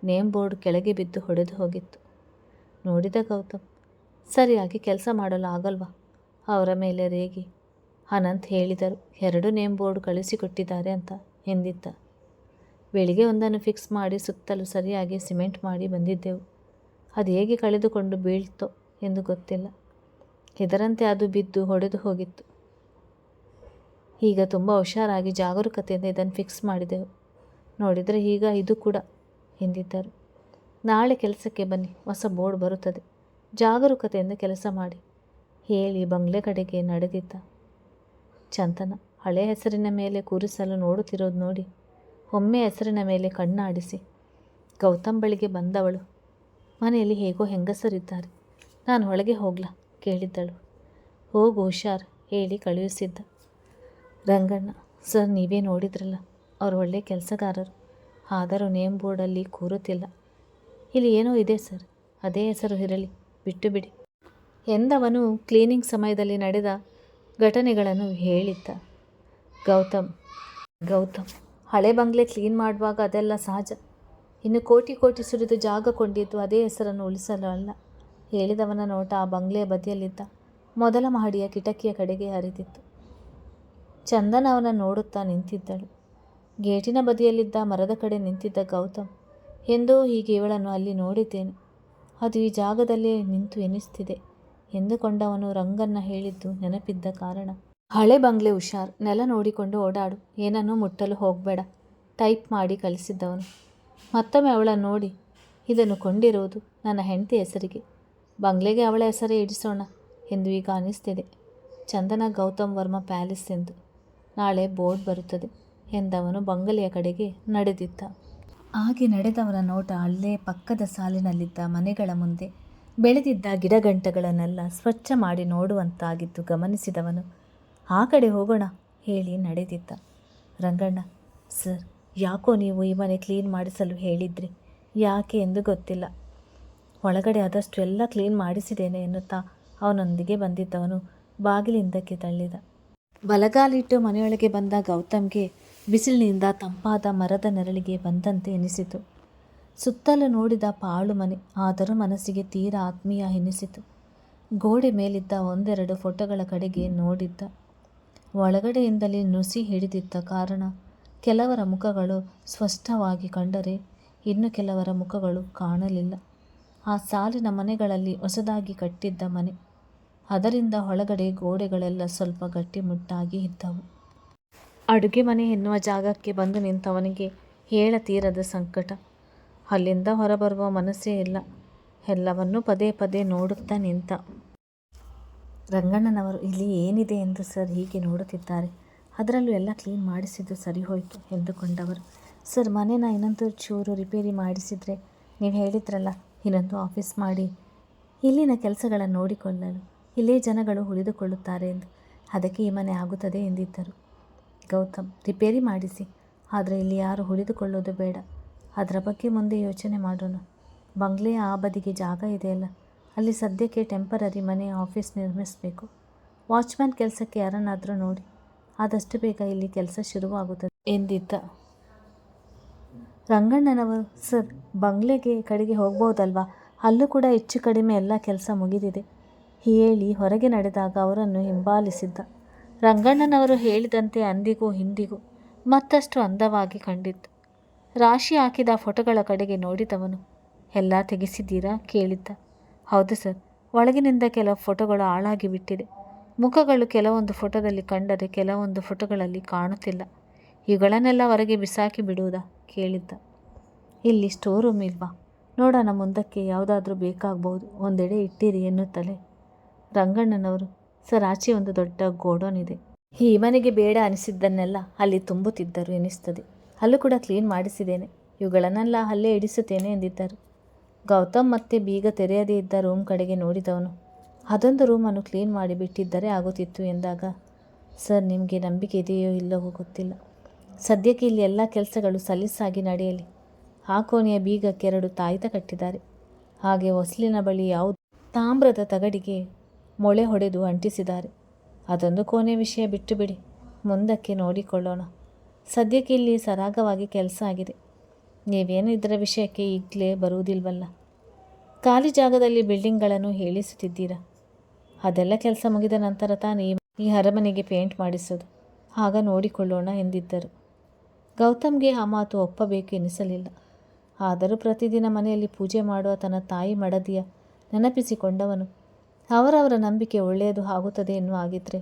S1: ನೇಮ್ ಬೋರ್ಡ್ ಕೆಳಗೆ ಬಿದ್ದು ಹೊಡೆದು ಹೋಗಿತ್ತು. ನೋಡಿದ ಗೌತಮ್, ಸರಿಯಾಗಿ ಕೆಲಸ ಮಾಡಲು ಆಗಲ್ವಾ? ಅವರ ಮೇಲೆ ರೇಗಿ ಅನಂತ್ ಹೇಳಿದರು. 2 ನೇಮ್ ಬೋರ್ಡ್ ಕಳಿಸಿಕೊಟ್ಟಿದ್ದಾರೆ ಅಂತ ಎಂದಿದ್ದ. ಬೆಳಿಗ್ಗೆ ಒಂದನ್ನು ಫಿಕ್ಸ್ ಮಾಡಿ ಸುತ್ತಲೂ ಸರಿಯಾಗಿ ಸಿಮೆಂಟ್ ಮಾಡಿ ಬಂದಿದ್ದೆವು. ಅದು ಹೇಗೆ ಕಳೆದುಕೊಂಡು ಬೀಳ್ತೋ ಎಂದು ಗೊತ್ತಿಲ್ಲ. ಇದರಂತೆ ಅದು ಬಿದ್ದು ಹೊಡೆದು ಹೋಗಿತ್ತು. ಈಗ ತುಂಬ ಹುಷಾರಾಗಿ ಜಾಗರೂಕತೆಯಿಂದ ಇದನ್ನು ಫಿಕ್ಸ್ ಮಾಡಿದೆವು. ನೋಡಿದರೆ ಈಗ ಇದು ಕೂಡ ಎಂದಿದ್ದರು. ನಾಳೆ ಕೆಲಸಕ್ಕೆ ಬನ್ನಿ, ಹೊಸ ಬೋರ್ಡ್ ಬರುತ್ತದೆ. ಜಾಗರೂಕತೆಯಿಂದ ಕೆಲಸ ಮಾಡಿ ಹೇಳಿ ಬಂಗ್ಲೆ ಕಡೆಗೆ ನಡೆದಿದ್ದ. ಚಂದನ ಹಳೆ ಹೆಸರಿನ ಮೇಲೆ ಕೂರಿಸಲು ನೋಡುತ್ತಿರೋದು ನೋಡಿ ಒಮ್ಮೆ ಹೆಸರಿನ ಮೇಲೆ ಕಣ್ಣಾಡಿಸಿ ಗೌತಮ್ ಬಳಿಗೆ ಬಂದವಳು, ಮನೆಯಲ್ಲಿ ಹೇಗೋ ಹೆಂಗಸರಿದ್ದಾರೆ, ನಾನು ಒಳಗೆ ಹೋಗ್ಲಾ ಕೇಳಿದ್ದಳು. ಹೋಗು ಹುಷಾರ್ ಹೇಳಿ ಕಳುಹಿಸಿದ್ದ. ರಂಗಣ್ಣ, ಸರ್ ನೀವೇ ನೋಡಿದ್ರಲ್ಲ, ಅವರು ಒಳ್ಳೆ ಕೆಲಸಗಾರರು. ಆದರೂ ನೇಮ್ ಬೋರ್ಡಲ್ಲಿ ಕೂರುತ್ತಿಲ್ಲ. ಇಲ್ಲಿ ಏನೋ ಇದೆ ಸರ್, ಅದೇ ಹೆಸರು ಇರಲಿ, ಬಿಟ್ಟು ಬಿಡಿ ಎಂದವನು ಕ್ಲೀನಿಂಗ್ ಸಮಯದಲ್ಲಿ ನಡೆದ ಘಟನೆಗಳನ್ನು ಹೇಳಿದ್ದ. ಗೌತಮ್ ಹಳೆ ಬಂಗ್ಲೆ ಕ್ಲೀನ್ ಮಾಡುವಾಗ ಅದೆಲ್ಲ ಸಹಜ. ಇನ್ನು ಕೋಟಿ ಸುರಿದು ಜಾಗ ಕೊಂಡಿದ್ದು ಅದೇ ಹೆಸರನ್ನು ಉಳಿಸಲು ಅಲ್ಲ. ಹೇಳಿದವನ ನೋಟ ಆ ಬಂಗ್ಲೆಯ ಬದಿಯಲ್ಲಿದ್ದ ಮೊದಲ ಮಹಡಿಯ ಕಿಟಕಿಯ ಕಡೆಗೆ ಹರಿದಿತ್ತು. ಚಂದನ ಅವನ ನೋಡುತ್ತಾ ನಿಂತಿದ್ದಳು. ಗೇಟಿನ ಬದಿಯಲ್ಲಿದ್ದ ಮರದ ಕಡೆ ನಿಂತಿದ್ದ ಗೌತಮ್, ಎಂದೋ ಹೀಗೆ ಇವಳನ್ನು ಅಲ್ಲಿ ನೋಡಿದ್ದೇನೆ, ಅದು ಈ ಜಾಗದಲ್ಲೇ ನಿಂತು ಎನಿಸ್ತಿದೆ ಎಂದುಕೊಂಡವನು ರಂಗನ್ನ ಹೇಳಿದ್ದು ನೆನಪಿದ್ದ ಕಾರಣ, ಹಳೆ ಬಂಗ್ಲೆ ಹುಷಾರ್, ನೆಲ ನೋಡಿಕೊಂಡು ಓಡಾಡು, ಏನನ್ನೂ ಮುಟ್ಟಲು ಹೋಗಬೇಡ ಟೈಪ್ ಮಾಡಿ ಕಳಿಸಿದ್ದವನು. ಮತ್ತೊಮ್ಮೆ ಅವಳನ್ನು ನೋಡಿ, ಇದನ್ನು ಕೊಂಡಿರುವುದು ನನ್ನ ಹೆಂಡತಿ ಹೆಸರಿಗೆ, ಬಂಗ್ಲೆಗೆ ಅವಳ ಹೆಸರೇ ಇಡಿಸೋಣ ಎಂದು ಈಗ ಅನಿಸ್ತಿದೆ. ಚಂದನ ಗೌತಮ್ ವರ್ಮಾ ಪ್ಯಾಲೇಸ್ ಎಂದು ನಾಳೆ ಬೋರ್ಡ್ ಬರುತ್ತದೆ ಎಂದವನು ಬಂಗಲೆಯ ಕಡೆಗೆ ನಡೆದಿದ್ದ. ಹಾಗೆ ನಡೆದವನ ನೋಟ ಅಲ್ಲೇ ಪಕ್ಕದ ಸಾಲಿನಲ್ಲಿದ್ದ ಮನೆಗಳ ಮುಂದೆ ಬೆಳೆದಿದ್ದ ಗಿಡಗಂಟೆಗಳನ್ನೆಲ್ಲ ಸ್ವಚ್ಛ ಮಾಡಿ ನೋಡುವಂತಾಗಿದ್ದು ಗಮನಿಸಿದವನು ಆ ಕಡೆ ಹೋಗೋಣ ಹೇಳಿ ನಡೆದಿದ್ದ. ರಂಗಣ್ಣ, ಸರ್ ಯಾಕೋ ನೀವು ಈ ಮನೆ ಕ್ಲೀನ್ ಮಾಡಿಸಲು ಹೇಳಿದ್ರಿ, ಯಾಕೆ ಎಂದು ಗೊತ್ತಿಲ್ಲ. ಒಳಗಡೆ ಆದಷ್ಟು ಎಲ್ಲ ಕ್ಲೀನ್ ಮಾಡಿಸಿದ್ದೇನೆ ಎನ್ನುತ್ತಾ ಅವನೊಂದಿಗೆ ಬಂದಿದ್ದವನು ಬಾಗಿಲಿಂದಕ್ಕೆ ತಳ್ಳಿದ. ಬಲಗಾಲಿಟ್ಟು ಮನೆಯೊಳಗೆ ಬಂದ ಗೌತಮ್ಗೆ ಬಿಸಿಲಿನಿಂದ ತಂಪಾದ ಮರದ ನೆರಳಿಗೆ ಬಂದಂತೆ ಎನಿಸಿತು. ಸುತ್ತಲೂ ನೋಡಿದ ಪಾಳು ಮನೆ, ಆದರೂ ಮನಸ್ಸಿಗೆ ತೀರಾ ಆತ್ಮೀಯ ಎನಿಸಿತು. ಗೋಡೆ ಮೇಲಿದ್ದ 1-2 ಫೋಟೋಗಳ ಕಡೆಗೆ ನೋಡಿದ್ದ. ಒಳಗಡೆಯಿಂದಲೇ ನುಸಿ ಹಿಡಿದಿದ್ದ ಕಾರಣ ಕೆಲವರ ಮುಖಗಳು ಸ್ಪಷ್ಟವಾಗಿ ಕಂಡರೆ ಇನ್ನು ಕೆಲವರ ಮುಖಗಳು ಕಾಣಲಿಲ್ಲ. ಆ ಸಾಲಿನ ಮನೆಗಳಲ್ಲಿ ಹೊಸದಾಗಿ ಕಟ್ಟಿದ್ದ ಮನೆ, ಅದರಿಂದ ಒಳಗಡೆ ಗೋಡೆಗಳೆಲ್ಲ ಸ್ವಲ್ಪ ಗಟ್ಟಿಮುಟ್ಟಾಗಿ ಇದ್ದವು. ಅಡುಗೆ ಮನೆ ಎನ್ನುವ ಜಾಗಕ್ಕೆ ಬಂದು ನಿಂತವನಿಗೆ ಹೇಳತೀರದ ಸಂಕಟ. ಅಲ್ಲಿಂದ ಹೊರಬರುವ ಮನಸ್ಸೇ ಇಲ್ಲ. ಎಲ್ಲವನ್ನೂ ಪದೇ ಪದೇ ನೋಡುತ್ತಾ ನಿಂತ. ರಂಗಣ್ಣನವರು ಇಲ್ಲಿ ಏನಿದೆ ಎಂದು ಸರ್ ಹೀಗೆ ನೋಡುತ್ತಿದ್ದಾರೆ, ಅದರಲ್ಲೂ ಎಲ್ಲ ಕ್ಲೀನ್ ಮಾಡಿಸಿದ್ದು ಸರಿ ಹೋಯಿತು ಎಂದುಕೊಂಡವರು. ಸರ್, ಮನೇನ ಇನ್ನೊಂದು ಚೂರು ರಿಪೇರಿ ಮಾಡಿಸಿದರೆ, ನೀವು ಹೇಳಿದ್ರಲ್ಲ ಇನ್ನೊಂದು ಆಫೀಸ್ ಮಾಡಿ ಇಲ್ಲಿನ ಕೆಲಸಗಳನ್ನು ನೋಡಿಕೊಳ್ಳಲು ಇಲ್ಲೇ ಜನಗಳು ಉಳಿದುಕೊಳ್ಳುತ್ತಾರೆ ಎಂದು, ಅದಕ್ಕೆ ಈ ಮನೆ ಆಗುತ್ತದೆ ಎಂದಿದ್ದರು. ಗೌತಮ್, ರಿಪೇರಿ ಮಾಡಿಸಿ, ಆದರೆ ಇಲ್ಲಿ ಯಾರು ಉಳಿದುಕೊಳ್ಳೋದು ಬೇಡ. ಅದರ ಬಗ್ಗೆ ಮುಂದೆ ಯೋಚನೆ ಮಾಡೋಣ. ಬಂಗ್ಲೆಯ ಆ ಬದಿಗೆ ಜಾಗ ಇದೆಯಲ್ಲ, ಅಲ್ಲಿ ಸದ್ಯಕ್ಕೆ ಟೆಂಪರರಿ ಮನೆ ಆಫೀಸ್ ನಿರ್ಮಿಸಬೇಕು. ವಾಚ್ಮ್ಯಾನ್ ಕೆಲಸಕ್ಕೆ ಯಾರನ್ನಾದರೂ ನೋಡಿ, ಆದಷ್ಟು ಬೇಗ ಇಲ್ಲಿ ಕೆಲಸ ಶುರುವಾಗುತ್ತದೆ ಎಂದಿದ್ದ. ರಂಗಣ್ಣನವರು, ಸರ್, ಬಂಗ್ಲೆಗೆ ಕಡೆಗೆ ಹೋಗ್ಬೋದಲ್ವಾ? ಅಲ್ಲೂ ಕೂಡ ಹೆಚ್ಚು ಕಡಿಮೆ ಎಲ್ಲ ಕೆಲಸ ಮುಗಿದಿದೆ ಹೇಳಿ ಹೊರಗೆ ನಡೆದಾಗ ಅವರನ್ನು ಹಿಂಬಾಲಿಸಿದ್ದ. ರಂಗಣ್ಣನವರು ಹೇಳಿದಂತೆ ಅಂದಿಗೂ ಹಿಂದಿಗೂ ಮತ್ತಷ್ಟು ಅಂದವಾಗಿ ಕಂಡಿತ್ತು. ರಾಶಿ ಹಾಕಿದ ಫೋಟೋಗಳ ಕಡೆಗೆ ನೋಡಿದವನು, ಎಲ್ಲ ತೆಗೆಸಿದ್ದೀರಾ ಕೇಳಿದ್ದ. ಹೌದು ಸರ್, ಒಳಗಿನಿಂದ ಕೆಲವು ಫೋಟೋಗಳು ಹಾಳಾಗಿ ಬಿಟ್ಟಿದೆ. ಮುಖಗಳು ಕೆಲವೊಂದು ಫೋಟೋದಲ್ಲಿ ಕಂಡರೆ ಕೆಲವೊಂದು ಫೋಟೋಗಳಲ್ಲಿ ಕಾಣುತ್ತಿಲ್ಲ. ಇವುಗಳನ್ನೆಲ್ಲ ಹೊರಗೆ ಬಿಸಾಕಿ ಬಿಡುವುದಾ ಕೇಳಿದ್ದ. ಇಲ್ಲಿ ಸ್ಟೋರ್ ರೂಮ್ ಇಲ್ವಾ? ನೋಡೋಣ, ಮುಂದಕ್ಕೆ ಯಾವುದಾದ್ರೂ ಬೇಕಾಗಬಹುದು, ಒಂದೆಡೆ ಇಟ್ಟಿರಿ ಎನ್ನುತ್ತಲೇ ರಂಗಣ್ಣನವರು, ಸರ್, ಆಚೆ ಒಂದು ದೊಡ್ಡ ಗೋಡೌನ್ ಇದೆ. ಈ ಮನೆಗೆ ಬೇಡ ಅನಿಸಿದ್ದನ್ನೆಲ್ಲ ಅಲ್ಲಿ ತುಂಬುತ್ತಿದ್ದರು ಎನಿಸ್ತದೆ. ಅಲ್ಲೂ ಕೂಡ ಕ್ಲೀನ್ ಮಾಡಿಸಿದ್ದೇನೆ. ಇವುಗಳನ್ನೆಲ್ಲ ಅಲ್ಲೇ ಇಡಿಸುತ್ತೇನೆ ಎಂದಿದ್ದರು. ಗೌತಮ್ ಮತ್ತೆ ಬೀಗ ತೆರೆಯದೇ ಇದ್ದ ರೂಮ್ ಕಡೆಗೆ ನೋಡಿದವನು, ಅದೊಂದು ರೂಮನ್ನು ಕ್ಲೀನ್ ಮಾಡಿ ಬಿಟ್ಟಿದ್ದರೆ ಆಗುತ್ತಿತ್ತು ಎಂದಾಗ, ಸರ್, ನಿಮಗೆ ನಂಬಿಕೆ ಇದೆಯೋ ಇಲ್ಲವೋ ಗೊತ್ತಿಲ್ಲ. ಸದ್ಯಕ್ಕೆ ಇಲ್ಲಿ ಎಲ್ಲ ಕೆಲಸಗಳು ಸಲೀಸಾಗಿ ನಡೆಯಲಿ. ಆ ಕೋಣೆಯ ಬೀಗಕ್ಕೆ 2 ತಾಯ್ತ ಕಟ್ಟಿದ್ದಾರೆ. ಹಾಗೆ ಹೊಸಲಿನ ಬಳಿ ಯಾವುದು ತಾಮ್ರದ ತಗಡಿಗೆ ಮೊಳೆ ಹೊಡೆದು ಅಂಟಿಸಿದ್ದಾರೆ. ಅದೊಂದು ಕೋಣೆ ವಿಷಯ ಬಿಟ್ಟು ಬಿಡಿ, ಮುಂದಕ್ಕೆ ನೋಡಿಕೊಳ್ಳೋಣ. ಸದ್ಯಕ್ಕೆ ಇಲ್ಲಿ ಸರಾಗವಾಗಿ ಕೆಲಸ ಆಗಿದೆ. ನೀವೇನು ಇದರ ವಿಷಯಕ್ಕೆ ಈಗಲೇ ಬರುವುದಿಲ್ವಲ್ಲ? ಖಾಲಿ ಜಾಗದಲ್ಲಿ ಬಿಲ್ಡಿಂಗ್ಗಳನ್ನು ಹೇಳಿಸುತ್ತಿದ್ದೀರಾ? ಅದೆಲ್ಲ ಕೆಲಸ ಮುಗಿದ ನಂತರ ತಾನೇ ಈ ಅರಮನೆಗೆ ಪೇಂಟ್ ಮಾಡಿಸೋದು. ಆಗ ನೋಡಿಕೊಳ್ಳೋಣ ಎಂದಿದ್ದರು. ಗೌತಮ್ಗೆ ಆ ಮಾತು ಒಪ್ಪಬೇಕು ಎನಿಸಲಿಲ್ಲ. ಆದರೂ ಪ್ರತಿದಿನ ಮನೆಯಲ್ಲಿ ಪೂಜೆ ಮಾಡುವ ತನ್ನ ತಾಯಿ ಮಡದಿಯ ನೆನಪಿಸಿಕೊಂಡವನು, ಅವರವರ ನಂಬಿಕೆ ಒಳ್ಳೆಯದು ಆಗುತ್ತದೆ ಎನ್ನುವ ಆಗಿದ್ದರೆ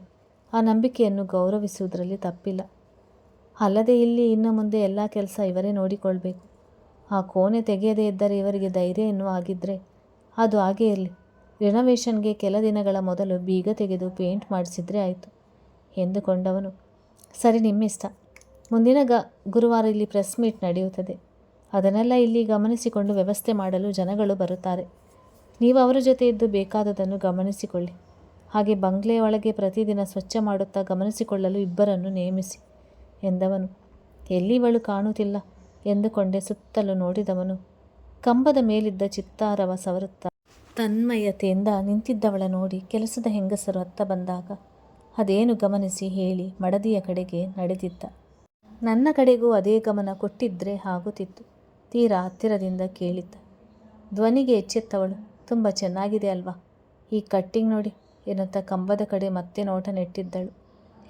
S1: ಆ ನಂಬಿಕೆಯನ್ನು ಗೌರವಿಸುವುದರಲ್ಲಿ ತಪ್ಪಿಲ್ಲ. ಅಲ್ಲದೆ ಇಲ್ಲಿ ಇನ್ನು ಮುಂದೆ ಎಲ್ಲ ಕೆಲಸ ಇವರೇ ನೋಡಿಕೊಳ್ಬೇಕು. ಆ ಕೋಣೆ ತೆಗೆಯದೇ ಇದ್ದರೆ ಇವರಿಗೆ ಧೈರ್ಯ ಎನ್ನುವ ಆಗಿದ್ದರೆ ಅದು ಹಾಗೇ ಇರಲಿ. ರಿನೋವೇಷನ್ಗೆ ಕೆಲ ದಿನಗಳ ಮೊದಲು ಬೀಗ ತೆಗೆದು ಪೇಂಟ್ ಮಾಡಿಸಿದ್ರೆ ಆಯಿತು ಎಂದುಕೊಂಡವನು, ಸರಿ, ನಿಮ್ಮಿಷ್ಟ. ಮುಂದಿನ ಗುರುವಾರ ಇಲ್ಲಿ ಪ್ರೆಸ್ ಮೀಟ್ ನಡೆಯುತ್ತದೆ. ಅದನ್ನೆಲ್ಲ ಇಲ್ಲಿ ಗಮನಿಸಿಕೊಂಡು ವ್ಯವಸ್ಥೆ ಮಾಡಲು ಜನಗಳು ಬರುತ್ತಾರೆ. ನೀವು ಅವರ ಜೊತೆ ಇದ್ದು ಬೇಕಾದದನ್ನು ಗಮನಿಸಿಕೊಳ್ಳಿ. ಹಾಗೆ ಬಂಗ್ಲೆಯ ಒಳಗೆ ಪ್ರತಿದಿನ ಸ್ವಚ್ಛ ಮಾಡುತ್ತಾ ಗಮನಿಸಿಕೊಳ್ಳಲು 2 ನೇಮಿಸಿ ಎಂದವನು. ಎಲ್ಲಿ ಇವಳು ಕಾಣುತ್ತಿಲ್ಲ ಎಂದುಕೊಂಡೆ ಸುತ್ತಲೂ ನೋಡಿದವನು. ಕಂಬದ ಮೇಲಿದ್ದ ಚಿತ್ತಾರವ ಸವರುತ್ತಾ ತನ್ಮಯತೆಯಿಂದ ನಿಂತಿದ್ದವಳ ನೋಡಿ ಕೆಲಸದ ಹೆಂಗಸರು ಹತ್ತ ಬಂದಾಗ ಅದೇನು ಗಮನಿಸಿ ಹೇಳಿ ಮಡದಿಯ ಕಡೆಗೆ ನಡೆದಿದ್ದ. ನನ್ನ ಕಡೆಗೂ ಅದೇ ಗಮನ ಕೊಟ್ಟಿದ್ರೆ ಆಗುತ್ತಿತ್ತು. ತೀರಾ ಹತ್ತಿರದಿಂದ ಕೇಳಿದ್ದ. ಧ್ವನಿಗೆ ಎಚ್ಚೆತ್ತವಳು, ತುಂಬ ಚೆನ್ನಾಗಿದೆ ಅಲ್ವಾ? ಈ ಕಟ್ಟಿಂಗ್ ನೋಡಿ ಎನ್ನುತ್ತಾ ಕಂಬದ ಕಡೆ ಮತ್ತೆ ನೋಟ ನೆಟ್ಟಿದ್ದಳು.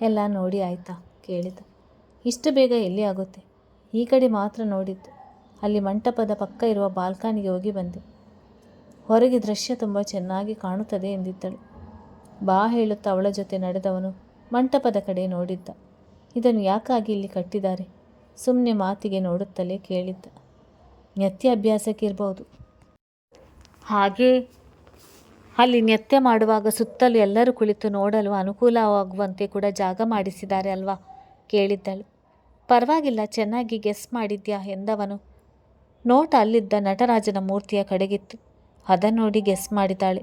S1: ಎಲ್ಲ ನೋಡಿ ಆಯ್ತಾ ಕೇಳಿದ. ಇಷ್ಟು ಬೇಗ ಎಲ್ಲಿ ಆಗುತ್ತೆ? ಈ ಕಡೆ ಮಾತ್ರ ನೋಡಿದ್ದು. ಅಲ್ಲಿ ಮಂಟಪದ ಪಕ್ಕ ಇರುವ ಬಾಲ್ಕನಿಗೆ ಹೋಗಿ ಬಂದೆ. ಹೊರಗೆ ದೃಶ್ಯ ತುಂಬ ಚೆನ್ನಾಗಿ ಕಾಣುತ್ತದೆ ಎಂದಿದ್ದಳು. ಬಾ ಹೇಳುತ್ತಾ ಅವಳ ಜೊತೆ ನಡೆದವನು ಮಂಟಪದ ಕಡೆ ನೋಡಿದ್ದ. ಇದನ್ನು ಯಾಕಾಗಿ ಇಲ್ಲಿ ಕಟ್ಟಿದ್ದಾರೆ? ಸುಮ್ಮನೆ ಮಾತಿಗೆ ನೋಡುತ್ತಲೇ ಕೇಳಿದ್ದ. ನೃತ್ಯ ಅಭ್ಯಾಸಕ್ಕೆ ಇರಬಹುದು. ಹಾಗೇ ಅಲ್ಲಿ ನೃತ್ಯ ಮಾಡುವಾಗ ಸುತ್ತಲೂ ಎಲ್ಲರೂ ಕುಳಿತು ನೋಡಲು ಅನುಕೂಲವಾಗುವಂತೆ ಕೂಡ ಜಾಗ ಮಾಡಿಸಿದ್ದಾರೆ ಅಲ್ವಾ ಕೇಳಿದ್ದಳು. ಪರವಾಗಿಲ್ಲ, ಚೆನ್ನಾಗಿ ಗೆಸ್ ಮಾಡಿದ್ಯಾ ಎಂದವನು. ನೋಟ ಅಲ್ಲಿದ್ದ ನಟರಾಜನ ಮೂರ್ತಿಯ ಕಡೆಗಿತ್ತು. ಅದನ್ನು ನೋಡಿ ಗೆಸ್ ಮಾಡಿದ್ದಾಳೆ.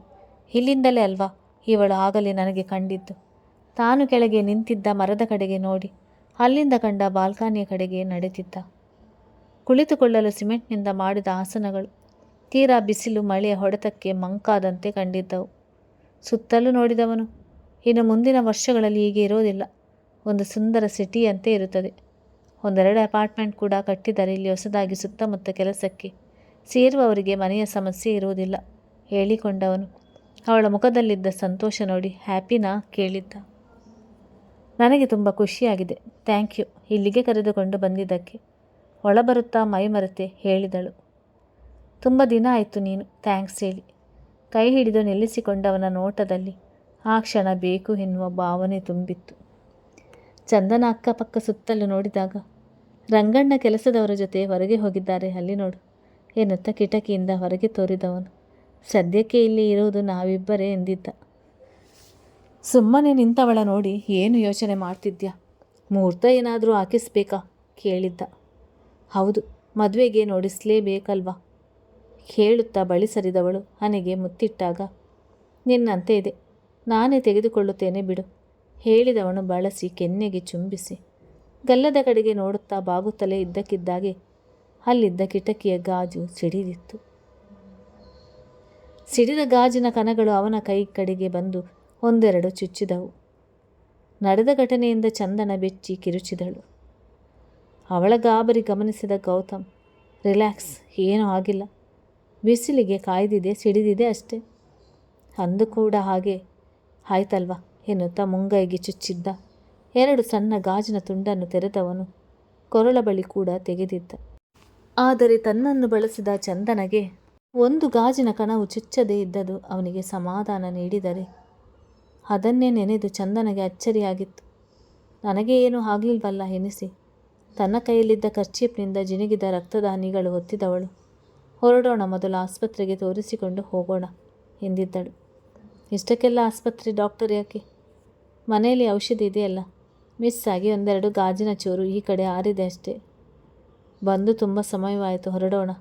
S1: ಇಲ್ಲಿಂದಲೇ ಅಲ್ವಾ ಇವಳು ಆಗಲೇ ನನಗೆ ಕಂಡಿದ್ದು. ತಾನು ಕೆಳಗೆ ನಿಂತಿದ್ದ ಮರದ ಕಡೆಗೆ ನೋಡಿ ಅಲ್ಲಿಂದ ಕಂಡ ಬಾಲ್ಕನಿಯ ಕಡೆಗೆ ನಡೆದಿದ್ದ. ಕುಳಿತುಕೊಳ್ಳಲು ಸಿಮೆಂಟ್ನಿಂದ ಮಾಡಿದ ಆಸನಗಳು ತೀರಾ ಬಿಸಿಲು ಮಳೆಯ ಹೊಡೆತಕ್ಕೆ ಮಂಕಾದಂತೆ ಕಂಡಿದ್ದವು. ಸುತ್ತಲೂ ನೋಡಿದವನು, ಇನ್ನು ಮುಂದಿನ ವರ್ಷಗಳಲ್ಲಿ ಹೀಗೆ ಇರೋದಿಲ್ಲ. ಒಂದು ಸುಂದರ ಸಿಟಿಯಂತೆ ಇರುತ್ತದೆ. 1-2 ಅಪಾರ್ಟ್ಮೆಂಟ್ ಕೂಡ ಕಟ್ಟಿದರೆ ಇಲ್ಲಿ ಹೊಸದಾಗಿ ಸುತ್ತಮುತ್ತ ಕೆಲಸಕ್ಕೆ ಸೇರುವವರಿಗೆ ಮನೆಯ ಸಮಸ್ಯೆ ಇರುವುದಿಲ್ಲ ಹೇಳಿಕೊಂಡವನು. ಅವಳ ಮುಖದಲ್ಲಿದ್ದ ಸಂತೋಷ ನೋಡಿ ಹ್ಯಾಪಿನಾ ಕೇಳಿದ್ದ. ನನಗೆ ತುಂಬ ಖುಷಿಯಾಗಿದೆ, ಥ್ಯಾಂಕ್ ಯು, ಇಲ್ಲಿಗೆ ಕರೆದುಕೊಂಡು ಬಂದಿದ್ದಕ್ಕೆ. ಒಳಬರುತ್ತಾ ಮೈ ಮರೆತೆ ಹೇಳಿದಳು. ತುಂಬ ದಿನ ಆಯಿತು ನೀನು ಥ್ಯಾಂಕ್ಸ್ ಹೇಳಿ. ಕೈ ಹಿಡಿದು ನಿಲ್ಲಿಸಿಕೊಂಡವನ ನೋಟದಲ್ಲಿ ಆ ಕ್ಷಣ ಬೇಕು ಎನ್ನುವ ಭಾವನೆ ತುಂಬಿತ್ತು. ಚಂದನ ಅಕ್ಕಪಕ್ಕ ಸುತ್ತಲೂ ನೋಡಿದಾಗ, ರಂಗಣ್ಣ ಕೆಲಸದವರ ಜೊತೆ ಹೊರಗೆ ಹೋಗಿದ್ದಾರೆ, ಅಲ್ಲಿ ನೋಡು ಎನ್ನುತ್ತಾ ಕಿಟಕಿಯಿಂದ ಹೊರಗೆ ತೋರಿದವನು. ಸದ್ಯಕ್ಕೆ ಇಲ್ಲಿ ಇರುವುದು ನಾವಿಬ್ಬರೇ ಎಂದಿದ್ದ. ಸುಮ್ಮನೆ ನಿಂತವಳ ನೋಡಿ, ಏನು ಯೋಚನೆ ಮಾಡ್ತಿದ್ಯಾ? ಮುಹೂರ್ತ ಏನಾದರೂ ಹಾಕಿಸ್ಬೇಕಾ ಕೇಳಿದ್ದ. ಹೌದು, ಮದುವೆಗೆ ನೋಡಿಸ್ಲೇಬೇಕಲ್ವಾ ಹೇಳುತ್ತಾ ಬಳಿ ಸರಿದವಳು ಹನೆಗೆ ಮುತ್ತಿಟ್ಟಾಗ, ನಿನ್ನಂತೆ ಇದೆ, ನಾನೇ ತೆಗೆದುಕೊಳ್ಳುತ್ತೇನೆ ಬಿಡು ಹೇಳಿದವನು ಬಳಸಿ ಕೆನ್ನೆಗೆ ಚುಂಬಿಸಿ ಗಲ್ಲದ ಕಡೆಗೆ ನೋಡುತ್ತಾ ಬಾಗುತ್ತಲೇ ಇದ್ದಕ್ಕಿದ್ದಾಗೆ ಅಲ್ಲಿದ್ದ ಕಿಟಕಿಯ ಗಾಜು ಸಿಡಿದಿತ್ತು. ಸಿಡಿದ ಗಾಜಿನ ಕಣಗಳು ಅವನ ಕೈ ಕಡೆಗೆ ಬಂದು 1-2 ಚುಚ್ಚಿದವು. ನಡೆದ ಘಟನೆಯಿಂದ ಚಂದನ ಬೆಚ್ಚಿ ಕಿರುಚಿದಳು. ಅವಳ ಗಾಬರಿ ಗಮನಿಸಿದ ಗೌತಮ್ ರಿಲ್ಯಾಕ್ಸ್, ಏನೂ ಆಗಿಲ್ಲ. ಬಿಸಿಲಿಗೆ ಕಾಯ್ದಿದೆ, ಸಿಡಿದಿದೆ ಅಷ್ಟೇ. ಅಂದು ಕೂಡ ಹಾಗೆ ಆಯ್ತಲ್ವ ಎನ್ನುತ್ತಾ ಮುಂಗೈಗೆ ಚುಚ್ಚಿದ್ದ 2 ಸಣ್ಣ ಗಾಜಿನ ತುಂಡನ್ನು ತೆರೆದವನು ಕೊರಳ ಬಳಿ ಕೂಡ ತೆಗೆದಿದ್ದ. ಆದರೆ ತನ್ನನ್ನು ಬಳಸಿದ ಚಂದನಗೆ ಒಂದು ಗಾಜಿನ ಕಣವು ಚುಚ್ಚದೇ ಇದ್ದದು ಅವನಿಗೆ ಸಮಾಧಾನ ನೀಡಿದರೆ ಅದನ್ನೇ ನೆನೆದು ಚಂದನಗೆ ಅಚ್ಚರಿಯಾಗಿತ್ತು. ನನಗೆ ಏನೂ ಆಗಲಿಲ್ವಲ್ಲ ಎನಿಸಿ ತನ್ನ ಕೈಯಲ್ಲಿದ್ದ ಕರ್ಚೀಪ್ನಿಂದ ಜಿನುಗಿದ ರಕ್ತದ ಹನಿಗಳು ಒತ್ತಿದವಳು ಹೊರಡೋಣ, ಮೊದಲು ಆಸ್ಪತ್ರೆಗೆ ತೋರಿಸಿಕೊಂಡು ಹೋಗೋಣ ಎಂದಿದ್ದಳು. ಇಷ್ಟಕ್ಕೆಲ್ಲ ಆಸ್ಪತ್ರೆ, ಡಾಕ್ಟರ್ ಯಾಕೆ? ಮನೆಯಲ್ಲಿ ಔಷಧಿ ಇದೆಯಲ್ಲ. ಮಿಸ್ ಆಗಿ 1-2 ಗಾಜಿನ ಚೂರು ಈ ಕಡೆ ಆರಿದೆ ಅಷ್ಟೇ. ಬಂದು ತುಂಬ ಸಮಯವಾಯಿತು, ಹೊರಡೋಣ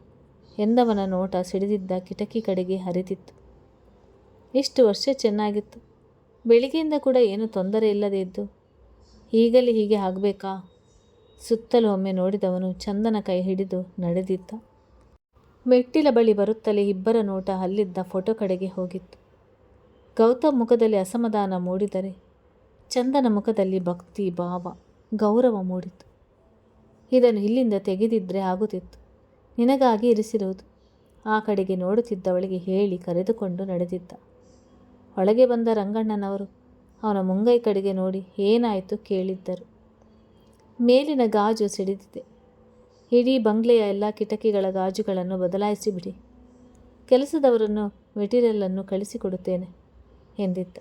S1: ಎಂದವನ ನೋಟ ಸಿಡಿದಿದ್ದ ಕಿಟಕಿ ಕಡೆಗೆ ಹರಿದಿತ್ತು. ಇಷ್ಟು ವರ್ಷ ಚೆನ್ನಾಗಿತ್ತು. ಬೆಳಿಗ್ಗೆಯಿಂದ ಕೂಡ ಏನೂ ತೊಂದರೆ ಇಲ್ಲದೇ ಇದ್ದು ಈಗಲೇ ಹೀಗೆ ಆಗಬೇಕಾ? ಸುತ್ತಲೂ ಒಮ್ಮೆ ನೋಡಿದವನು ಚಂದನ ಕೈ ಹಿಡಿದು ನಡೆದಿದ್ದ. ಮೆಟ್ಟಿಲ ಬಳಿ ಬರುತ್ತಲೇ ಇಬ್ಬರ ನೋಟ ಅಲ್ಲಿದ್ದ ಫೋಟೋ ಕಡೆಗೆ ಹೋಗಿತ್ತು. ಗೌತಮ್ ಮುಖದಲ್ಲಿ ಅಸಮಾಧಾನ ಮೂಡಿದರೆ ಚಂದನ ಮುಖದಲ್ಲಿ ಭಕ್ತಿ, ಭಾವ, ಗೌರವ ಮೂಡಿತು. ಇದನ್ನು ಇಲ್ಲಿಂದ ತೆಗೆದಿದ್ದರೆ ಆಗುತ್ತಿತ್ತು. ನಿನಗಾಗಿ ಇರಿಸಿರುವುದು. ಆ ಕಡೆಗೆ ನೋಡುತ್ತಿದ್ದವಳಿಗೆ ಹೇಳಿ ಕರೆದುಕೊಂಡು ನಡೆದಿದ್ದ. ಒಳಗೆ ಬಂದ ರಂಗಣ್ಣನವರು ಅವನ ಮುಂಗೈ ಕಡೆಗೆ ನೋಡಿ ಏನಾಯಿತು ಕೇಳಿದ್ದರು. ಮೇಲಿನ ಗಾಜು ಸಿಡಿದಿದೆ. ಇಡೀ ಬಂಗ್ಲೆಯ ಎಲ್ಲ ಕಿಟಕಿಗಳ ಗಾಜುಗಳನ್ನು ಬದಲಾಯಿಸಿ ಬಿಡಿ. ಕೆಲಸದವರನ್ನು, ಮೆಟೀರಿಯಲನ್ನು ಕಳಿಸಿಕೊಡುತ್ತೇನೆ ಎಂದಿದ್ದ.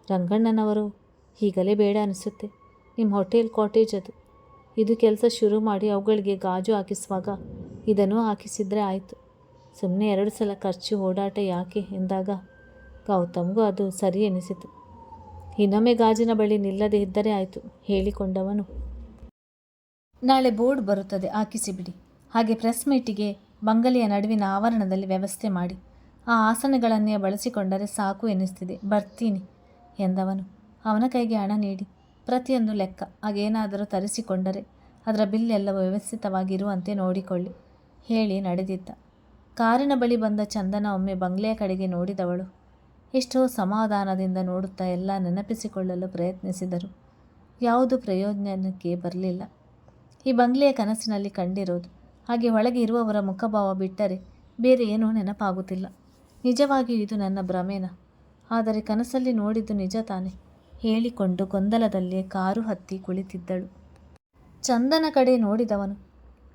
S1: ರಂಗಣ್ಣನವರು ಈಗಲೇ ಬೇಡ ಅನಿಸುತ್ತೆ. ನಿಮ್ಮ ಹೋಟೆಲ್ ಕಾಟೇಜ್ ಅದು. ಇದು ಕೆಲಸ ಶುರು ಮಾಡಿ ಅವುಗಳಿಗೆ ಗಾಜು ಹಾಕಿಸುವಾಗ ಇದನ್ನು ಹಾಕಿಸಿದರೆ ಆಯಿತು. ಸುಮ್ಮನೆ 2 ಸಲ ಖರ್ಚು, ಓಡಾಟ ಯಾಕೆ ಎಂದಾಗ ಗೌತಮ್ಗೂ ಅದು ಸರಿ ಎನಿಸಿತು. ಇನ್ನೊಮ್ಮೆ ಗಾಜಿನ ಬಳಿ ನಿಲ್ಲದೆ ಇದ್ದರೆ ಆಯಿತು ಹೇಳಿಕೊಂಡವನು. ನಾಳೆ ಬೋರ್ಡ್ ಬರುತ್ತದೆ, ಹಾಕಿಸಿಬಿಡಿ. ಹಾಗೆ ಪ್ರೆಸ್ ಮೀಟಿಗೆ ಬಂಗಲೆಯ ನಡುವಿನ ಆವರಣದಲ್ಲಿ ವ್ಯವಸ್ಥೆ ಮಾಡಿ. ಆ ಆಸನಗಳನ್ನೇ ಬಳಸಿಕೊಂಡರೆ ಸಾಕು ಎನ್ನಿಸ್ತಿದೆ. ಬರ್ತೀನಿ ಎಂದವನು. ಅವನ ಕೈಗೆ ಹಣ ನೀಡಿ ಪ್ರತಿಯೊಂದು ಲೆಕ್ಕ, ಹಾಗೇನಾದರೂ ತರಿಸಿಕೊಂಡರೆ ಅದರ ಬಿಲ್ ಎಲ್ಲವೂ ವ್ಯವಸ್ಥಿತವಾಗಿರುವಂತೆ ನೋಡಿಕೊಳ್ಳಿ ಹೇಳಿ ನಡೆದಿದ್ದ. ಕಾರಿನ ಬಳಿ ಬಂದ ಚಂದನ ಒಮ್ಮೆ ಬಂಗ್ಲೆಯ ಕಡೆಗೆ ನೋಡಿದವಳು. ಎಷ್ಟೋ ಸಮಾಧಾನದಿಂದ ನೋಡುತ್ತಾ ಎಲ್ಲ ನೆನಪಿಸಿಕೊಳ್ಳಲು ಪ್ರಯತ್ನಿಸಿದರು. ಯಾವುದೂ ಪ್ರಯೋಜನಕ್ಕೆ ಬರಲಿಲ್ಲ. ಈ ಬಂಗ್ಲೆಯ ಕನಸಿನಲ್ಲಿ ಕಂಡಿರೋದು, ಹಾಗೆ ಒಳಗೆ ಇರುವವರ ಮುಖಭಾವ ಬಿಟ್ಟರೆ ಬೇರೆ ಏನೂ ನೆನಪಾಗುತ್ತಿಲ್ಲ. ನಿಜವಾಗಿಯೂ ಇದು ನನ್ನ ಭ್ರಮೇನ? ಆದರೆ ಕನಸಲ್ಲಿ ನೋಡಿದ್ದು ನಿಜ ತಾನೆ ಹೇಳಿಕೊಂಡು ಗೊಂದಲದಲ್ಲೇ ಕಾರು ಹತ್ತಿ ಕುಳಿತಿದ್ದಳು. ಚಂದನ ಕಡೆ ನೋಡಿದವನು.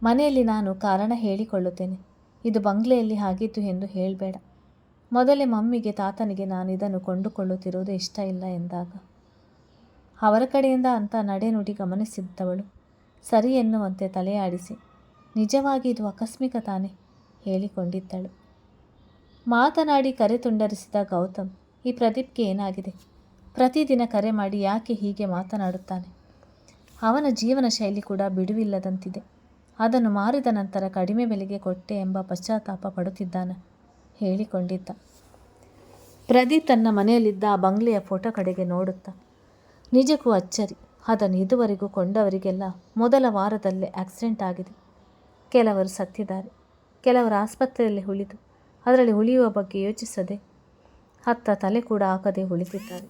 S1: ಮನೆಯಲ್ಲಿ ನಾನು ಕಾರಣ ಹೇಳಿಕೊಳ್ಳುತ್ತೇನೆ. ಇದು ಬಂಗ್ಲೆಯಲ್ಲಿ ಆಗಿದ್ದು ಎಂದು ಹೇಳಬೇಡ. ಮೊದಲೇ ಮಮ್ಮಿಗೆ, ತಾತನಿಗೆ ನಾನು ಇದನ್ನು ಕೊಂಡುಕೊಳ್ಳುತ್ತಿರುವುದು ಇಷ್ಟ ಇಲ್ಲ ಎಂದಾಗ ಅವರ ಕಡೆಯಿಂದ ಅಂಥ ನಡೆನುಡಿ ಗಮನಿಸಿದ್ದವಳು ಸರಿ ಎನ್ನುವಂತೆ ತಲೆಯಾಡಿಸಿ ನಿಜವಾಗಿ ಇದು ಆಕಸ್ಮಿಕ ತಾನೆ ಹೇಳಿಕೊಂಡಿದ್ದಳು. ಮಾತನಾಡಿ ಕರೆ ತುಂಡರಿಸಿದ ಗೌತಮ್, ಈ ಪ್ರದೀಪ್ಗೆ ಏನಾಗಿದೆ? ಪ್ರತಿದಿನ ಕರೆ ಮಾಡಿ ಯಾಕೆ ಹೀಗೆ ಮಾತನಾಡುತ್ತಾನೆ? ಅವನ ಜೀವನ ಶೈಲಿ ಕೂಡ ಬಿಡುವಿಲ್ಲದಂತಿದೆ. ಅದನ್ನು ಮಾರಿದ ನಂತರ ಕಡಿಮೆ ಬೆಲೆಗೆ ಕೊಟ್ಟೆ ಎಂಬ ಪಶ್ಚಾತ್ತಾಪ ಪಡುತ್ತಿದ್ದಾನೆ ಹೇಳಿಕೊಂಡಿದ್ದ. ಪ್ರದೀಪ್ ತನ್ನ ಮನೆಯಲ್ಲಿದ್ದ ಆ ಬಂಗ್ಲೆಯ ಫೋಟೋ ಕಡೆಗೆ ನೋಡುತ್ತಾ ನಿಜಕ್ಕೂ ಅಚ್ಚರಿ. ಅದನ್ನು ಇದುವರೆಗೂ ಕೊಂಡವರಿಗೆಲ್ಲ ಮೊದಲ ವಾರದಲ್ಲೇ ಆಕ್ಸಿಡೆಂಟ್ ಆಗಿದೆ. ಕೆಲವರು ಸತ್ತಿದ್ದಾರೆ, ಕೆಲವರು ಆಸ್ಪತ್ರೆಯಲ್ಲಿ ಉಳಿದು ಅದರಲ್ಲಿ ಉಳಿಯುವ ಬಗ್ಗೆ ಯೋಚಿಸದೆ ಅತ್ತ ತಲೆ ಕೂಡ ಹಾಕದೆ ಉಳಿದಿದ್ದಾರೆ.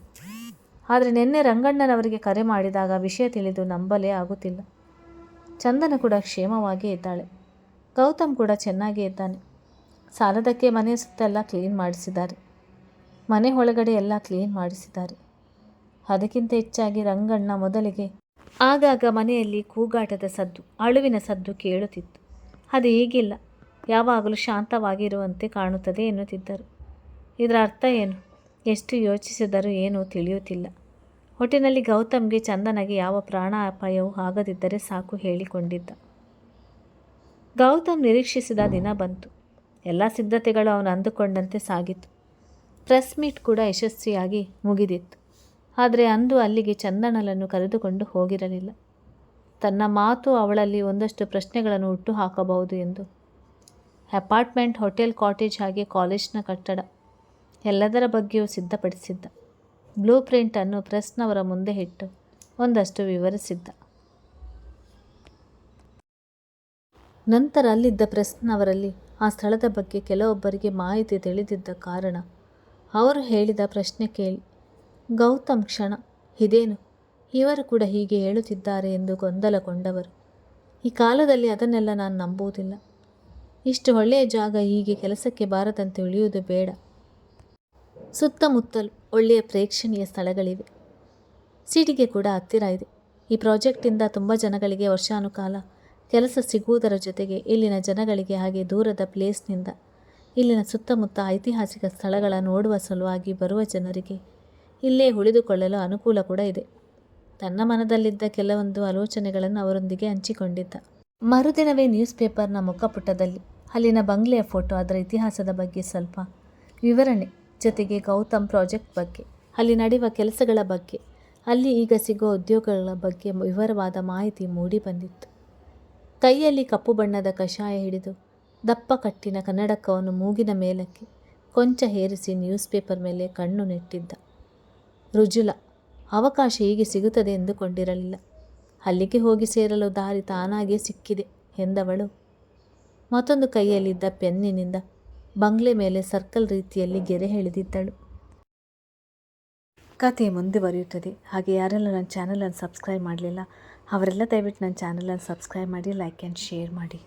S1: ಆದರೆ ನಿನ್ನೆ ರಂಗಣ್ಣನವರಿಗೆ ಕರೆ ಮಾಡಿದಾಗ ವಿಷಯ ತಿಳಿದು ನಂಬಲೇ ಆಗುತ್ತಿಲ್ಲ. ಚಂದನ ಕೂಡ ಕ್ಷೇಮವಾಗಿಯೇ ಇದ್ದಾಳೆ. ಗೌತಮ್ ಕೂಡ ಚೆನ್ನಾಗೇ ಇದ್ದಾನೆ. ಸಾಲದಕ್ಕೆ ಮನೆ ಸುತ್ತೆಲ್ಲ ಕ್ಲೀನ್ ಮಾಡಿಸಿದ್ದಾರೆ. ಮನೆ ಒಳಗಡೆ ಎಲ್ಲ ಕ್ಲೀನ್ ಮಾಡಿಸಿದ್ದಾರೆ. ಅದಕ್ಕಿಂತ ಹೆಚ್ಚಾಗಿ ರಂಗಣ್ಣ ಮೊದಲಿಗೆ ಆಗಾಗ ಮನೆಯಲ್ಲಿ ಕೂಗಾಟದ ಸದ್ದು, ಅಳುವಿನ ಸದ್ದು ಕೇಳುತ್ತಿತ್ತು. ಅದು ಈಗಿಲ್ಲ, ಯಾವಾಗಲೂ ಶಾಂತವಾಗಿರುವಂತೆ ಕಾಣುತ್ತದೆ ಎನ್ನುತ್ತಿದ್ದರು. ಇದರ ಅರ್ಥ ಏನು? ಎಷ್ಟು ಯೋಚಿಸಿದರೂ ಏನೂ ತಿಳಿಯುತ್ತಿಲ್ಲ. ಒಟ್ಟಿನಲ್ಲಿ ಗೌತಮ್ಗೆ ಚಂದನಗೆ ಯಾವ ಪ್ರಾಣಾಪಾಯವೂ ಆಗದಿದ್ದರೆ ಸಾಕು ಹೇಳಿಕೊಂಡಿದ್ದ. ಗೌತಮ್ ನಿರೀಕ್ಷಿಸಿದ ದಿನ ಬಂತು. ಎಲ್ಲ ಸಿದ್ಧತೆಗಳು ಅವನು ಅಂದುಕೊಂಡಂತೆ ಸಾಗಿತು. ಪ್ರೆಸ್ ಮೀಟ್ ಕೂಡ ಯಶಸ್ವಿಯಾಗಿ ಮುಗಿದಿತ್ತು. ಆದರೆ ಅಂದು ಅಲ್ಲಿಗೆ ಚಂದನಳನ್ನು ಕರೆದುಕೊಂಡು ಹೋಗಿರಲಿಲ್ಲ. ತನ್ನ ಮಾತು ಅವಳಲ್ಲಿ ಒಂದಷ್ಟು ಪ್ರಶ್ನೆಗಳನ್ನು ಹುಟ್ಟು ಹಾಕಬಹುದು ಎಂದು. ಅಪಾರ್ಟ್ಮೆಂಟ್, ಹೋಟೆಲ್, ಕಾಟೇಜ್ ಹಾಗೆ ಕಾಲೇಜಿನ ಕಟ್ಟಡ ಎಲ್ಲದರ ಬಗ್ಗೆಯೂ ಸಿದ್ಧಪಡಿಸಿದ್ದ. ಬ್ಲೂ ಪ್ರಿಂಟನ್ನು ಪ್ರೆಸ್ನವರ ಮುಂದೆ ಇಟ್ಟು ಒಂದಷ್ಟು ವಿವರಿಸಿದ್ದ. ನಂತರ ಅಲ್ಲಿದ್ದ ಪ್ರೆಸ್ನವರಲ್ಲಿ ಆ ಸ್ಥಳದ ಬಗ್ಗೆ ಕೆಲವೊಬ್ಬರಿಗೆ ಮಾಹಿತಿ ತಿಳಿದಿದ್ದ ಕಾರಣ ಅವರು ಹೇಳಿದ ಪ್ರಶ್ನೆ ಕೇಳಿ ಗೌತಮ್ ಕ್ಷಣ ಇದೇನು, ಇವರು ಕೂಡ ಹೀಗೆ ಹೇಳುತ್ತಿದ್ದಾರೆ ಎಂದು ಗೊಂದಲಗೊಂಡವರು. ಈ ಕಾಲದಲ್ಲಿ ಅದನ್ನೆಲ್ಲ ನಾನು ನಂಬುವುದಿಲ್ಲ. ಇಷ್ಟು ಒಳ್ಳೆಯ ಜಾಗ ಹೀಗೆ ಕೆಲಸಕ್ಕೆ ಬಾರದಂತೆ ಉಳಿಯುವುದು ಬೇಡ. ಸುತ್ತಮುತ್ತಲು ಒಳ್ಳೆಯ ಪ್ರೇಕ್ಷಣೀಯ ಸ್ಥಳಗಳಿವೆ. ಸಿಟಿಗೆ ಕೂಡ ಹತ್ತಿರ ಇದೆ. ಈ ಪ್ರಾಜೆಕ್ಟಿಂದ ತುಂಬ ಜನಗಳಿಗೆ ವರ್ಷಾನುಕಾಲ ಕೆಲಸ ಸಿಗುವುದರ ಜೊತೆಗೆ ಇಲ್ಲಿನ ಜನಗಳಿಗೆ ಹಾಗೆ ದೂರದ ಪ್ಲೇಸ್ನಿಂದ ಇಲ್ಲಿನ ಸುತ್ತಮುತ್ತ ಐತಿಹಾಸಿಕ ಸ್ಥಳಗಳ ನೋಡುವ ಸಲುವಾಗಿ ಬರುವ ಜನರಿಗೆ ಇಲ್ಲೇ ಉಳಿದುಕೊಳ್ಳಲು ಅನುಕೂಲ ಕೂಡ ಇದೆ. ತನ್ನ ಮನದಲ್ಲಿದ್ದ ಕೆಲವೊಂದು ಆಲೋಚನೆಗಳನ್ನು ಅವರೊಂದಿಗೆ ಹಂಚಿಕೊಂಡಿದ್ದ. ಮರುದಿನವೇ ನ್ಯೂಸ್ ಪೇಪರ್ನ ಮುಖಪುಟದಲ್ಲಿ ಅಲ್ಲಿನ ಬಂಗ್ಲೆಯ ಫೋಟೋ, ಅದರ ಇತಿಹಾಸದ ಬಗ್ಗೆ ಸ್ವಲ್ಪ ವಿವರಣೆ, ಜೊತೆಗೆ ಗೌತಮ್ ಪ್ರಾಜೆಕ್ಟ್ ಬಗ್ಗೆ, ಅಲ್ಲಿ ನಡೆಯುವ ಕೆಲಸಗಳ ಬಗ್ಗೆ, ಅಲ್ಲಿ ಈಗ ಸಿಗೋ ಉದ್ಯೋಗಗಳ ಬಗ್ಗೆ ವಿವರವಾದ ಮಾಹಿತಿ ಮೂಡಿ ಬಂದಿತ್ತು. ಕೈಯಲ್ಲಿ ಕಪ್ಪು ಬಣ್ಣದ ಕಷಾಯ ಹಿಡಿದು ದಪ್ಪ ಕಟ್ಟಿನ ಕನ್ನಡಕವನ್ನು ಮೂಗಿನ ಮೇಲಕ್ಕೆ ಕೊಂಚ ಹೇರಿಸಿ ನ್ಯೂಸ್ ಪೇಪರ್ ಮೇಲೆ ಕಣ್ಣು ನೆಟ್ಟಿದ್ದ ರುಜುಲ ಅವಕಾಶ ಹೀಗೆ ಸಿಗುತ್ತದೆ ಎಂದುಕೊಂಡಿರಲಿಲ್ಲ. ಅಲ್ಲಿಗೆ ಹೋಗಿ ಸೇರಲು ದಾರಿ ತಾನಾಗೇ ಸಿಕ್ಕಿದೆ ಎಂದವಳು ಮತ್ತೊಂದು ಕೈಯಲ್ಲಿದ್ದ ಪೆನ್ನಿನಿಂದ ಬಂಗ್ಲೆ ಮೇಲೆ ಸರ್ಕಲ್ ರೀತಿಯಲ್ಲಿ ಗೆರೆ ಎಳೆದಿದ್ದಳು. ಕತೆ ಮುಂದುವರಿಯುತ್ತದೆ. ಹಾಗೆ ಯಾರೆಲ್ಲ ನನ್ನ ಚಾನಲನ್ನು ಸಬ್ಸ್ಕ್ರೈಬ್ ಮಾಡಲಿಲ್ಲ ಅವರೆಲ್ಲ ದಯವಿಟ್ಟು ನನ್ನ ಚಾನಲನ್ನು ಸಬ್ಸ್ಕ್ರೈಬ್ ಮಾಡಿ, ಲೈಕ್ ಆ್ಯಂಡ್ ಶೇರ್ ಮಾಡಿ.